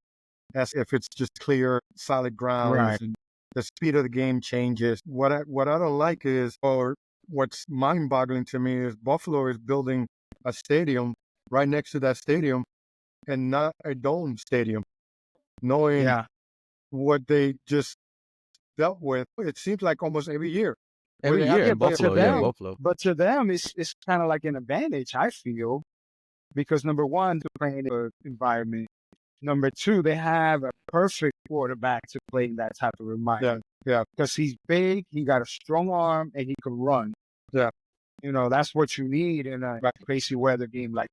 as if it's just clear, solid ground. Right. And the speed of the game changes. What I don't like is, or what's mind-boggling to me is, Buffalo is building a stadium right next to that stadium, and not a dome stadium. Knowing what they just dealt with, it seems like almost every year. Every year in Buffalo, Buffalo. But to them, it's kind of like an advantage, I feel, because number one, they're playing in an environment. Number two, they have a perfect quarterback to play in that type of environment. Yeah. Because he's big, he got a strong arm, and he can run. Yeah. That's what you need in a crazy weather game like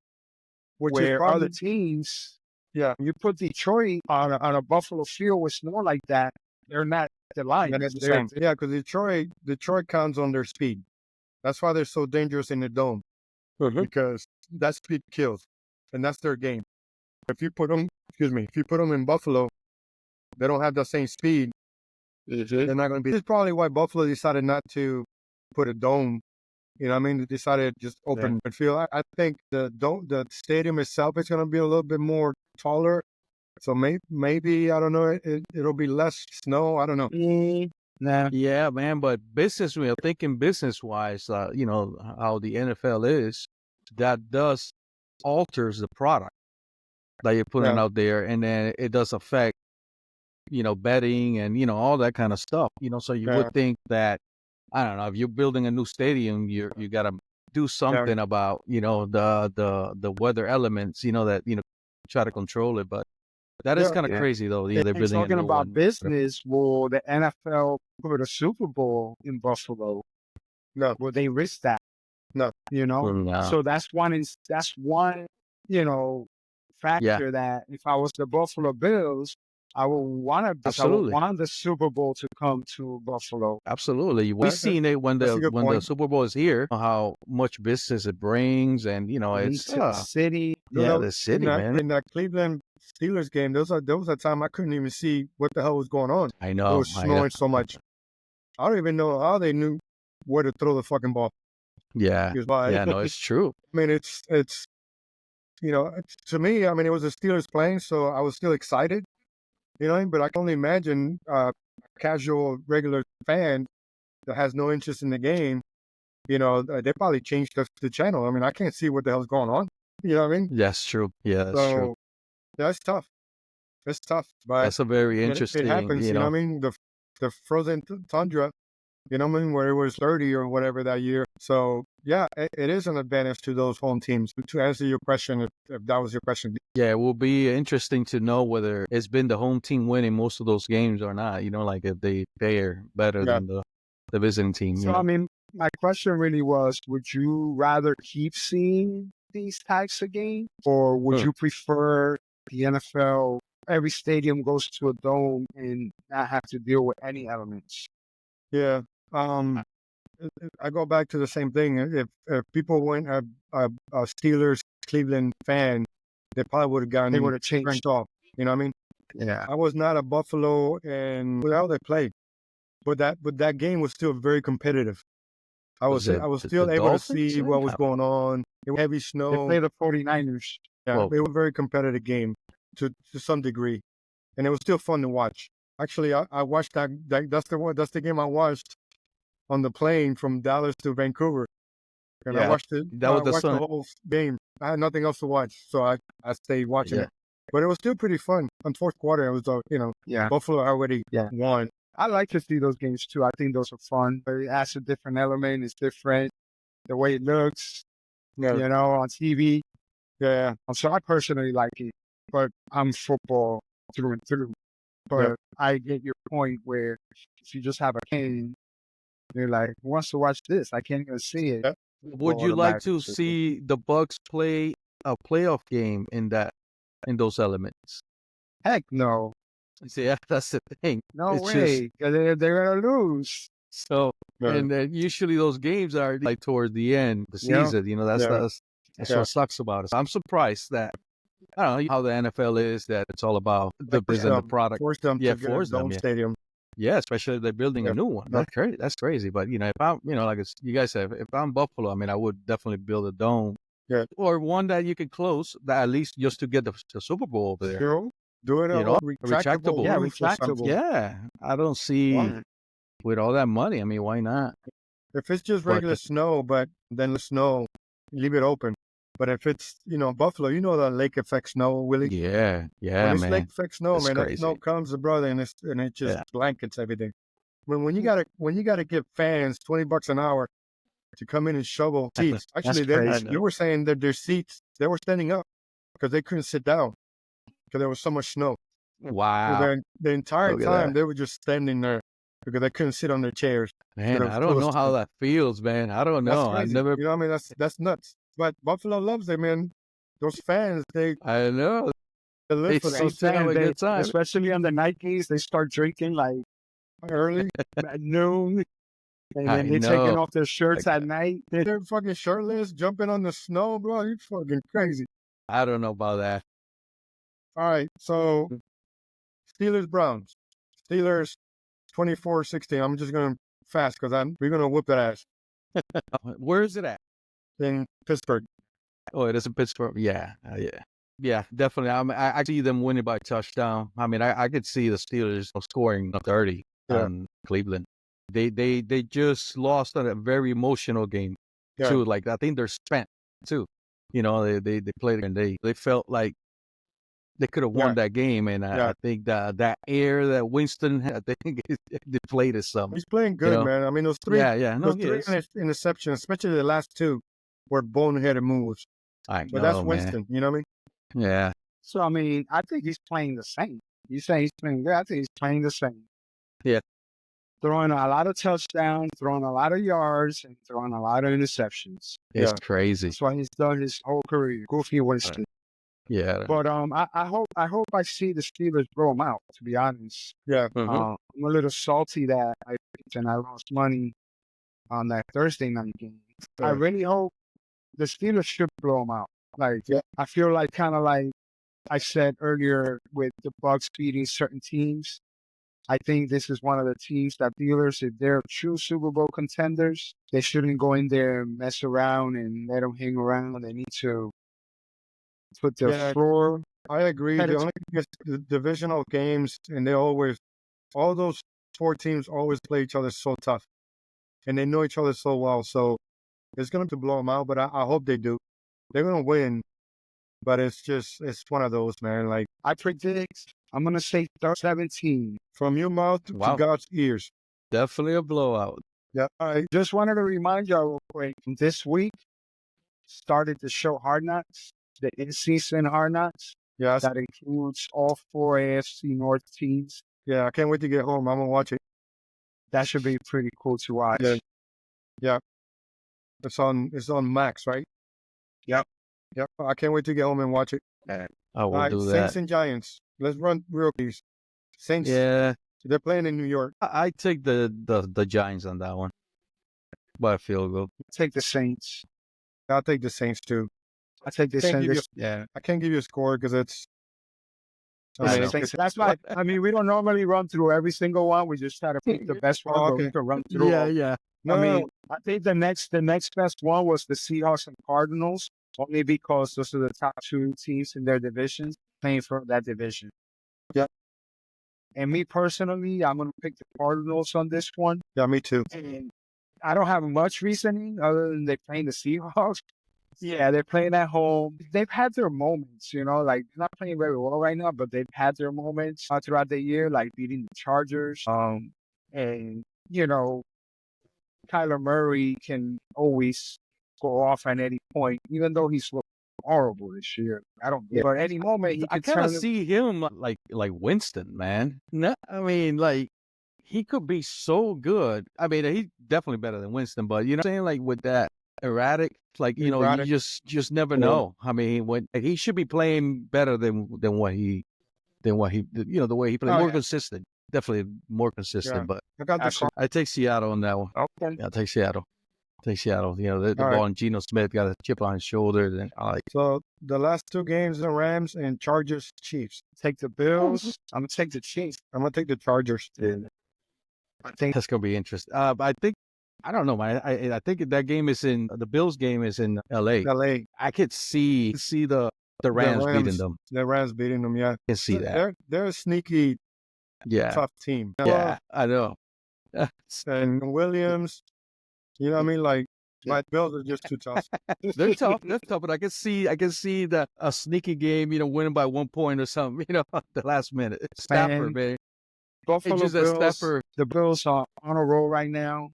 where other teams. Yeah. You put Detroit on a Buffalo field with snow like that, they're not the Lions. Yeah, because Detroit counts on their speed. That's why they're so dangerous in the dome. Because that speed kills, and that's their game. If you put them in Buffalo, they don't have the same speed. They're not going to be. This is probably why Buffalo decided not to put a dome. You know what I mean? They decided just open field. I think the stadium itself is going to be a little bit more taller. So maybe I don't know. It'll be less snow. I don't know. Nah. Yeah, man. But thinking business-wise, how the NFL is, that does alters the product that you're putting out there, and then it does affect, betting and all that kind of stuff. So you would think that, I don't know, if you're building a new stadium, you got to do something about the weather elements, that try to control it, but. That is kind of crazy, though. They're building talking a new about one. business. Will the NFL put a Super Bowl in Buffalo? No. Will they risk that? No. No. So that's one factor that if I was the Buffalo Bills, I would want this. I would Absolutely. want the Super Bowl to come to Buffalo. Absolutely. We've seen it when that's a the good when the point. Super Bowl is here, how much business it brings, and it's To the city. the city, man. In that Cleveland Steelers game, there was a time I couldn't even see what the hell was going on. I It know. was snowing so much. I don't even know how they knew where to throw the fucking ball. Yeah. Because why? Yeah, no, it's true. I mean, it's to me, I mean, it was the Steelers playing, so I was still excited, but I can only imagine a casual, regular fan that has no interest in the game, they probably changed the channel. I mean, I can't see what the hell's going on. You know what I mean? That's true. Yeah, that's true. So that's tough. It's tough, but That's a very it interesting, happens. You know what I mean? The frozen tundra, you know what I mean, where it was 30 or whatever that year. So yeah, it is an advantage to those home teams. To answer your question, if that was your question. Yeah, it will be interesting to know whether it's been the home team winning most of those games or not. Like if they fare better than the visiting team. So, I mean, my question really was, would you rather keep seeing these types of games, or would you prefer the NFL, every stadium goes to a dome and not have to deal with any elements? Yeah. I go back to the same thing. If people weren't a Steelers Cleveland fan, they probably would have gotten. They would have changed off. You know what I mean? Yeah. I was not a Buffalo, and how they played, but that game was still very competitive. I was still able to see what was going on. It was heavy snow. They played the 49ers. Yeah, it was a very competitive game to some degree, and it was still fun to watch. Actually, I watched that. That's the game I watched on the plane from Dallas to Vancouver, and I watched it. That was the whole game. I had nothing else to watch, so I stayed watching it. But it was still pretty fun. On fourth quarter, it was Buffalo already won. I like to see those games too. I think those are fun. But it adds a different element. It's different. The way it looks, on TV. Yeah. So I personally like it, but I'm football through and through. But I get your point where if you just have a game, you're like, who wants to watch this? I can't even see it. Would you like to see the Bucks play a playoff game in those elements? Heck no. See, that's the thing. No way. They're going to lose. So, and usually those games are like towards the end of the season. That's what sucks about it. So I'm surprised that, I don't know how the NFL is, that it's all about the business and the product. Force them to get a dome stadium. Yeah, especially if they're building a new one. That's crazy. That's crazy. But if I'm, like you guys said, if I'm Buffalo, I mean, I would definitely build a dome. Yeah. Or one that you can close, that at least just to get the Super Bowl over there. Sure. Do it retractable. Yeah, retractable. Yeah, I don't see with all that money. I mean, why not? If it's just regular snow, but then the snow, leave it open. But if it's, Buffalo, the lake effect snow, Willie. Yeah, when it's man. Lake effect snow, it's man, crazy. that snow comes, brother, and it just blankets everything. When you gotta give fans $20 an hour to come in and shovel seats. Actually, they were saying that their seats, they were standing up because they couldn't sit down because there was so much snow. Wow. So the entire time they were just standing there because they couldn't sit on their chairs. Man, I don't know how that feels, man. I don't know. I've never. I mean, that's nuts. But Buffalo loves it, man. Those fans, I know. They live for that. Have a good time. Especially on the night games, they start drinking like early at noon. And then they're taking off their shirts at night. They're fucking shirtless, jumping on the snow, bro. You're fucking crazy. I don't know about that. All right, so Steelers-Browns. Steelers 24-16. I'm just going to fast because we're going to whoop that ass. Where is it at? In Pittsburgh. Oh, it is in Pittsburgh. Yeah. Yeah, definitely. I see them winning by touchdown. I mean, I could see the Steelers scoring 30 on Cleveland. They just lost on a very emotional game too. Like, I think they're spent too. They played and they felt like they could have won that game. And I think that air that Winston had, I think it deflated some. He's playing good, man. I mean, those three interceptions, especially the last two, were boneheaded moves. But that's Winston, you know what I mean? Yeah. So, I mean, I think he's playing the same. You say he's playing good. I think he's playing the same. Yeah. Throwing a lot of touchdowns, throwing a lot of yards, and throwing a lot of interceptions. It's crazy. That's what he's done his whole career. Goofy Winston. Yeah. But I hope I see the Steelers blow them out. To be honest, Yeah. Mhm. I'm a little salty that I picked and I lost money on that Thursday night game. I Yeah. really hope the Steelers should blow them out. Like, Yeah. I feel like kind of like I said earlier with the Bucks beating certain teams. I think this is one of the teams that Steelers, if they're true Super Bowl contenders, they shouldn't go in there and mess around and let them hang around. They need to put their Yeah. floor. I agree. The only thing is the divisional games, and all those four teams always play each other so tough, and they know each other so well. So it's going to blow them out, but I hope they do. They're going to win, but it's one of those, man. Like, I predict I'm going to say 17. from your mouth to Wow. God's ears. Definitely a blowout. Yeah. All right. Just wanted to remind y'all real quick, this week started the show Hard Knocks, the in-season Hard Knocks. Yes. That includes all four AFC North teams. Yeah. I can't wait to get home. I'm going to watch it. That should be pretty cool to watch. Yeah. Yeah. It's on Max, right? Yep. Yep. I can't wait to get home and watch it. I All will right, do Saints that. and Giants. Let's run real please. Saints. Yeah. They're playing in New York. I take the Giants on that one. By a field goal. Take the Saints. I'll take the Saints too. I take the Can't give Saints. Yeah. I can't give you a score because it's. I know. That's why, I mean, we don't normally run through every single one. We just try to pick the best one, but we can run through all. Yeah. I think the next best one was the Seahawks and Cardinals, only because those are the top two teams in their divisions playing for that division. Yep. And me personally, I'm going to pick the Cardinals on this one. Yeah, me too. And I don't have much reasoning other than they playing the Seahawks. Yeah, they're playing at home. They've had their moments, like they're not playing very well right now, but they've had their moments throughout the year, like beating the Chargers. And Kyler Murray can always go off at any point, even though he's looked horrible this year. I don't get it. But at any moment, he I can kind of turn see him like Winston, man. No, I mean, like, he could be so good. I mean, he's definitely better than Winston, but you know what I'm saying? Like, with that erratic, like, you just never know. I mean, he should be playing better than what he the way he plays. More consistent. Definitely more consistent, but I take Seattle on that one. Okay. Yeah, I take Seattle. The ball and Geno Smith got a chip on his shoulder. Then So the last two games, the Rams and Chargers, Chiefs. Take the Bills. I'm gonna take the Chiefs. I'm gonna take the Chargers. Yeah. I think that's gonna be interesting. I don't know, man. I think that game is the Bills game is in L.A. I could see the Rams beating them. The Rams beating them, yeah. I can see that. They're a sneaky, tough team. Yeah, I know. And Williams, you know what I mean? Like, my Bills are just too tough. They're tough, but I can see a sneaky game, winning by 1 point or something, at the last minute. Stafford, man. Buffalo Bills, the Bills are on a roll right now.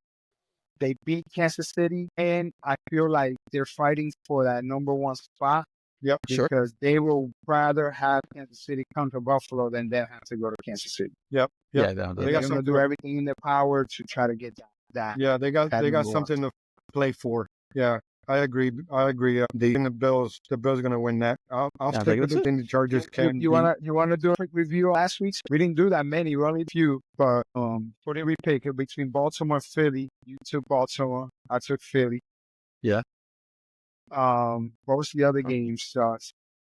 They beat Kansas City, and I feel like they're fighting for that number one spot. Yep, because they will rather have Kansas City come to Buffalo than them have to go to Kansas City. Yep. Yeah, they're going to do everything in their power to try to get that. Yeah, they got something to play for. Yeah, I agree. The Bills are going to win that. I'll stick with the Chargers. You want to do a quick review of last week's? We didn't do that many. We only a few. But what did we pick? Between Baltimore and Philly, you took Baltimore. I took Philly. Yeah. What was the other games?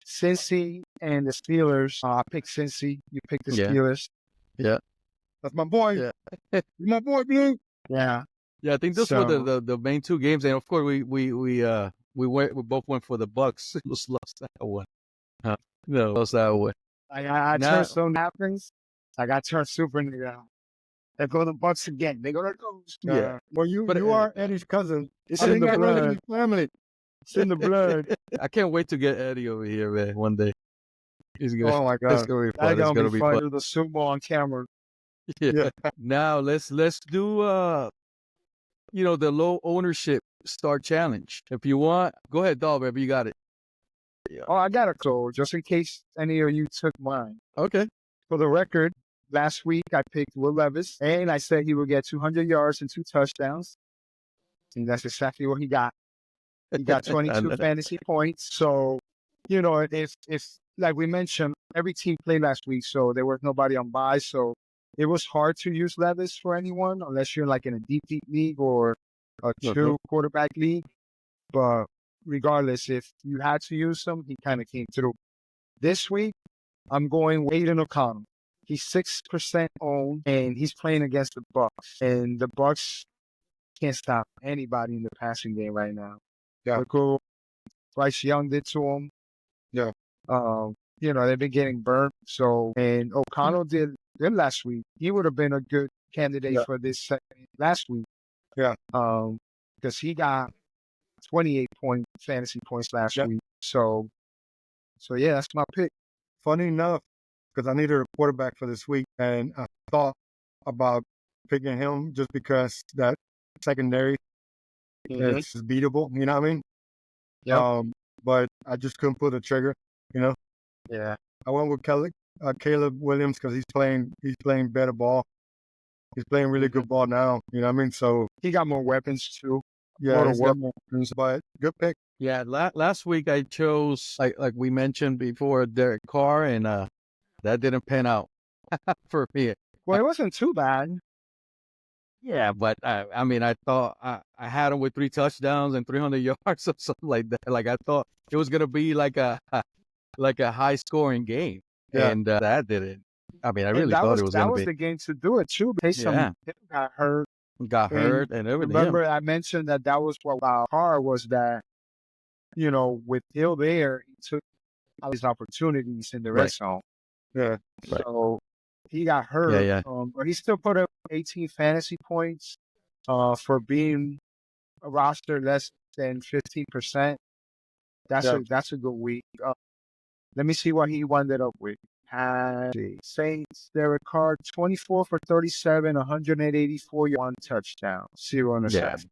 Cincy and the Steelers. I picked Cincy. You picked the Steelers. Yeah. That's my boy. Yeah. My boy, Blue. Yeah. Yeah, I think those were the main two games, and of course we both went for the Bucks. Lost that one. Lost that one. I turned so happens. I got turned super nigga. They go the Bucks again. They go to Ghost. Yeah. Well, you are Eddie's cousin. It's in the blood. Family. It's in the blood. I can't wait to get Eddie over here, man. One day. He's gonna. Oh my God. It's gonna be fun. It's gonna be fun. Do the sumo on camera. Yeah. Now let's do the low ownership start challenge. If you want, go ahead, dog, baby. You got it. Yeah. Oh, I got a code just in case any of you took mine. Okay. For the record, last week I picked Will Levis, and I said he would get 200 yards and 2 touchdowns. And that's exactly what he got. He got 22 fantasy points. So It's like we mentioned, every team played last week, so there was nobody on bye. So it was hard to use Levis for anyone unless you're like in a deep league or a two quarterback league. But regardless, if you had to use him, he kind of came through. This week, I'm going Wade and O'Connell. He's 6% owned, and he's playing against the Bucks. And the Bucks can't stop anybody in the passing game right now. Yeah. Look what Bryce Young did to him. Yeah. They've been getting burnt. So, and O'Connell did last week. He would have been a good candidate for this last week. Yeah. Because he got 28 fantasy points last week. So yeah, that's my pick. Funny enough, because I needed a quarterback for this week, and I thought about picking him just because that secondary is beatable. You know what I mean? Yeah. But I just couldn't pull the trigger. Yeah. I went with Caleb Williams because he's playing better ball. He's playing really good ball now. You know what I mean? So he got more weapons too. Yeah, he's got more weapons, but good pick. Yeah, last week I chose, like we mentioned before, Derek Carr, and that didn't pan out for me. Well, it wasn't too bad. Yeah, but I thought I had him with 3 touchdowns and 300 yards or something like that. Like I thought it was gonna be like a high scoring game, and that didn't. I really thought it was gonna be. That was the game to do it too. Taysom got hurt. And everything. Remember, I mentioned that was what Carr was that. With Hill there, he took all his opportunities in the red zone. Yeah. So he got hurt. Yeah. But he still put up 18 fantasy points for being a roster less than 15%. That's a good week. Let me see what he ended up with. Saints, Derek Carr, 24 for 37, 184, 1 touchdown, 0 interceptions.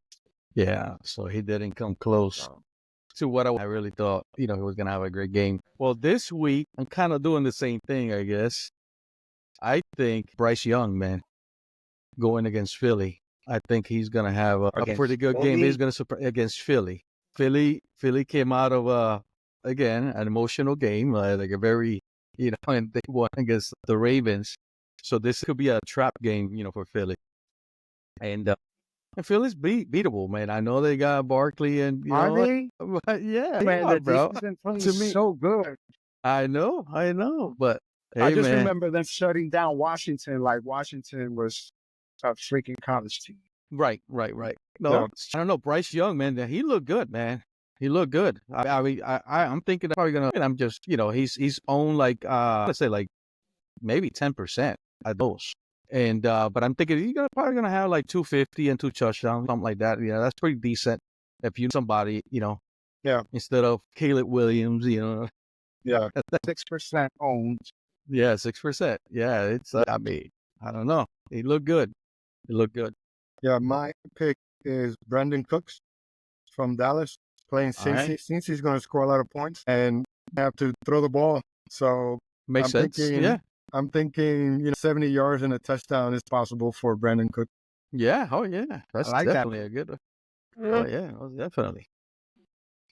Yeah, so he didn't come close to what I really thought, he was going to have a great game. Well, this week, I'm kind of doing the same thing, I guess. I think Bryce Young, man, going against Philly, I think he's going to have a pretty good game. He's going to surprise against Philly. Philly came out of, again, an emotional game, like a very, and they won against the Ravens. So this could be a trap game, for Philly. And Philly's beatable, man. I know they got Barkley and are they? But yeah, man, the bro. Defense playing so good. I know, but hey, I just remember them shutting down Washington, like Washington was a freaking college team. Right. No, I don't know. Bryce Young, man, he looked good, man. He looked good. I'm thinking probably gonna. And I'm just, he's owned like let's say like maybe 10% at those. And but I'm thinking he's probably gonna have like 250 and 2 touchdowns, something like that. Yeah, that's pretty decent. If you somebody, instead of Caleb Williams, Yeah, 6% owned. Yeah, 6%. Yeah, it's. I don't know. He looked good. Yeah, my pick is Brandon Cooks from Dallas, playing since he's going to score a lot of points and have to throw the ball. So makes sense. I'm thinking 70 yards and a touchdown is possible for Brandon Cooks. Yeah. Oh yeah. That's definitely a good one. Oh yeah, definitely.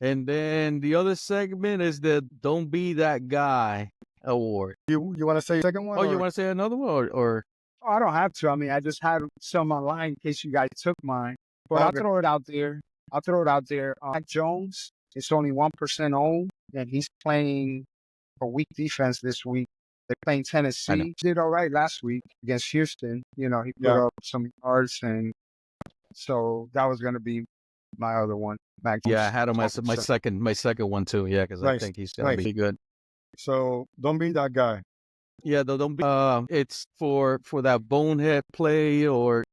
And then the other segment is the "Don't Be That Guy" award. You want to say the second one? Oh, you want to say another one, or? Oh, I don't have to. I just had some online in case you guys took mine. But I'll throw it out there. Mac Jones is only 1% owned, and he's playing a weak defense this week. They're playing Tennessee. He did all right last week against Houston. He put up some yards, and so that was going to be my other one. Mac Jones. Yeah, I had him my second one too. Yeah, because I think he's going to be good. So don't be that guy. Yeah, don't be. It's for that bonehead play or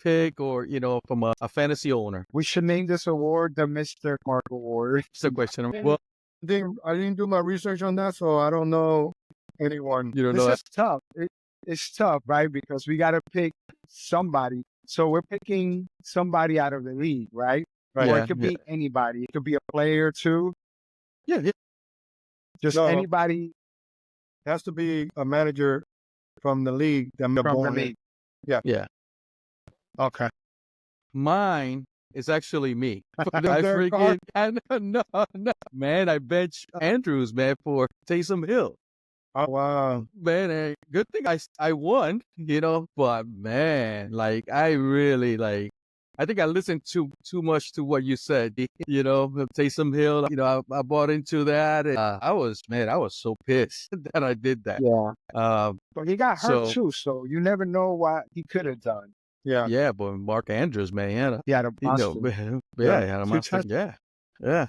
pick, or from a fantasy owner. We should name this award the Mr. Mark Award. It's a question. Well, I didn't do my research on that, so I don't know anyone. You don't know. This is tough. It's tough, right? Because we got to pick somebody. So we're picking somebody out of the league, right? Or it could be anybody. It could be a player too. Yeah. Just anybody. It has to be a manager from the league. From the league. Yeah. Okay. Mine It's actually me. I Derek Carr? no, man. I bench Andrews, man, for Taysom Hill. Oh, wow. Man, good thing I won, but man, like I really I think I listened too much to what you said, Taysom Hill, I bought into that. And, I was so pissed that I did that. Yeah. But he got hurt So too, so you never know what he could have done. Yeah. yeah, but Mark Andrews, man, He had a he monster. he had a monster. Yeah.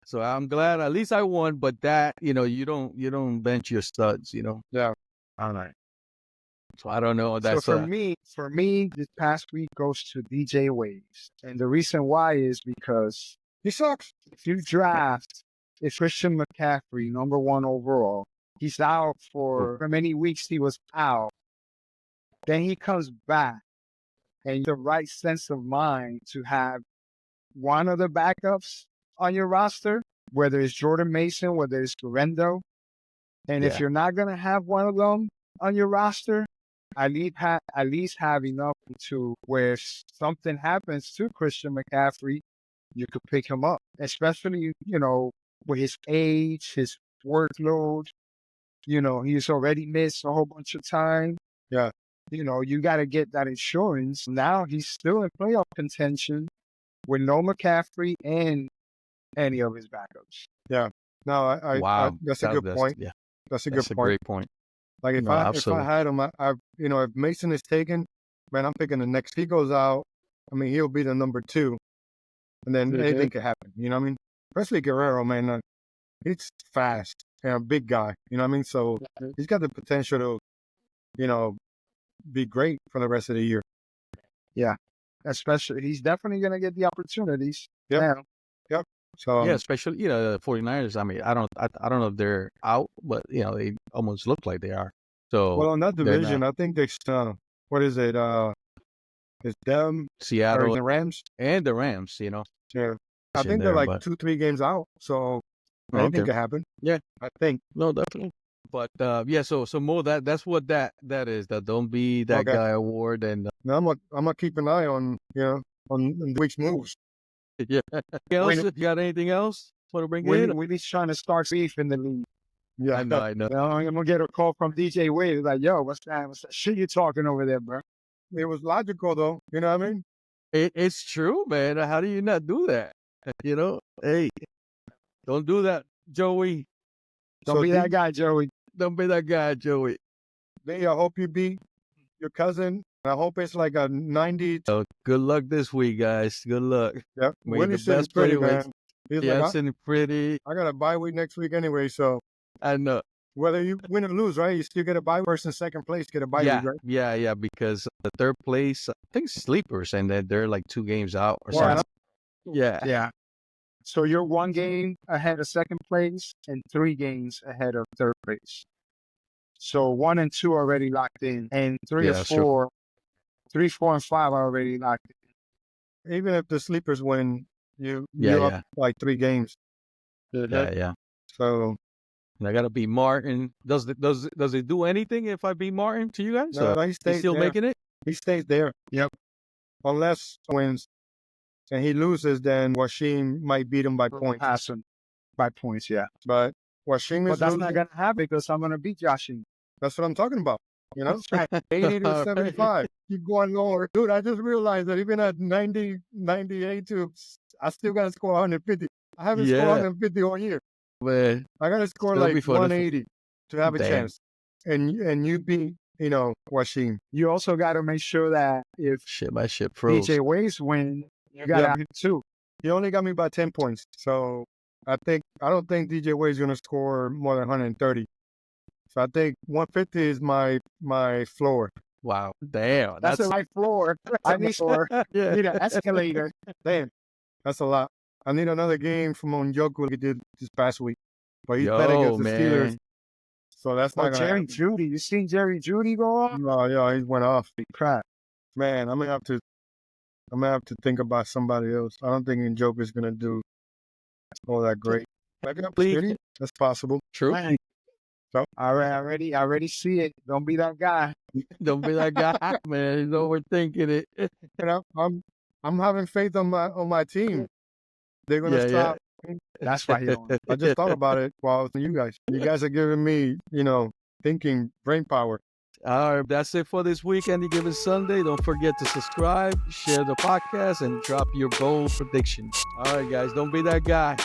So I'm glad at least I won, but that, you don't bench your studs, Yeah. All right. So I don't know. That's So for me, this past week goes to DJ Waves. And the reason why is because He sucks. if you draft Christian McCaffrey, number 1 overall, he's out for many weeks he was out. Then he comes back and the right sense of mind to have one of the backups on your roster, whether it's Jordan Mason, whether it's Guerrero. And if you're not going to have one of them on your roster, at least have enough to where if something happens to Christian McCaffrey, you could pick him up, especially, with his age, his workload. He's already missed a whole bunch of time. Yeah. You got to get that insurance. Now he's still in playoff contention with no McCaffrey and any of his backups. Yeah. No, wow. That's a good point. Yeah. That's a That's good a great point. Like if I had him, if Mason is taken, man, I'm picking the next. If he goes out, I mean, he'll be the number 2, and then anything could happen. You know what I mean? Especially Guerrero, man. He's fast and a big guy. You know what I mean? So he's got the potential to, be great for the rest of the year. Yeah, especially he's definitely going to get the opportunities. Yep. So yeah, especially the 49ers. I mean, I don't know if they're out, but they almost look like they are. So well, in that division, I think there's what is it? It's them, Seattle, the Rams, and the Rams. Yeah, I think they're like 2-3 games out. So anything could happen. Yeah, I think. No, definitely. But yeah, so more that's what that is. That don't be that guy award. And now I'm gonna keep an eye on on the week's moves. Yeah. You got anything else want to bring in? We're trying to start beef in the league. Yeah, I know. I'm gonna get a call from DJ Wade. Like, yo, what's that shit you talking over there, bro? It was logical though. You know what I mean? It's true, man. How do you not do that? Hey, don't do that, Joey. Don't be that guy, Joey. Don't be that guy, Joey. I hope you beat your cousin. I hope it's like a 90. So good luck this week, guys. Good luck. Yep. Winning the best pretty, man. Yeah, pretty. I got a bye week next week anyway, so I know. Whether you win or lose, right? You still get a bye. First and second place get a bye week, right? Yeah, because the third place, I think sleepers, and then they're like 2 games out or something. Yeah. So you're 1 game ahead of second place and 3 games ahead of third place. So 1 and 2 are already locked in, and 3 and 4, 3, 4, and 5 are already locked in. Even if the sleepers win, you're up like 3 games. Yeah. So I gotta beat Martin. Does it do anything if I beat Martin to you guys? No, he stays still there. making it. He stays there. Yep. Unless wins and he loses, then Washim might beat him by points. Pass him by points, yeah. But Washim is. But that's not gonna happen because I'm gonna beat Joshing. That's what I'm talking about. 80 to 75. Right. Keep going lower. Dude, I just realized that even at 90, 98 I still got to score 150. I haven't scored 150 all year. Man, I got to score like 180 to have a chance. And you beat, Washim. You also got to make sure that if my shit froze. DJ Waves win, you got to have him too. He only got me by 10 points. So I don't think DJ Waves is going to score more than 130. So I think 150 is my floor. Wow. Damn. That's a high floor. I need an escalator. Damn. That's a lot. I need another game from Onyoku like he did this past week. But he's bet against the Steelers. So that's not going to happen. Judy. You seen Jerry Judy go off? No, yeah, he went off. Crap. Man, I'm gonna have to think about somebody else. I don't think Njoku's gonna do all that great. Maybe up City? That's possible. True. Man. So I already see it. Don't be that guy. Don't be that guy, man. He's overthinking it. I'm I'm having faith on my team. They're gonna stop. That's why he don't. I just thought about it while I was with you guys. You guys are giving me, thinking brain power. All right, that's it for this week, Any Given Sunday. Don't forget to subscribe, share the podcast, and drop your bold predictions. All right, guys, don't be that guy.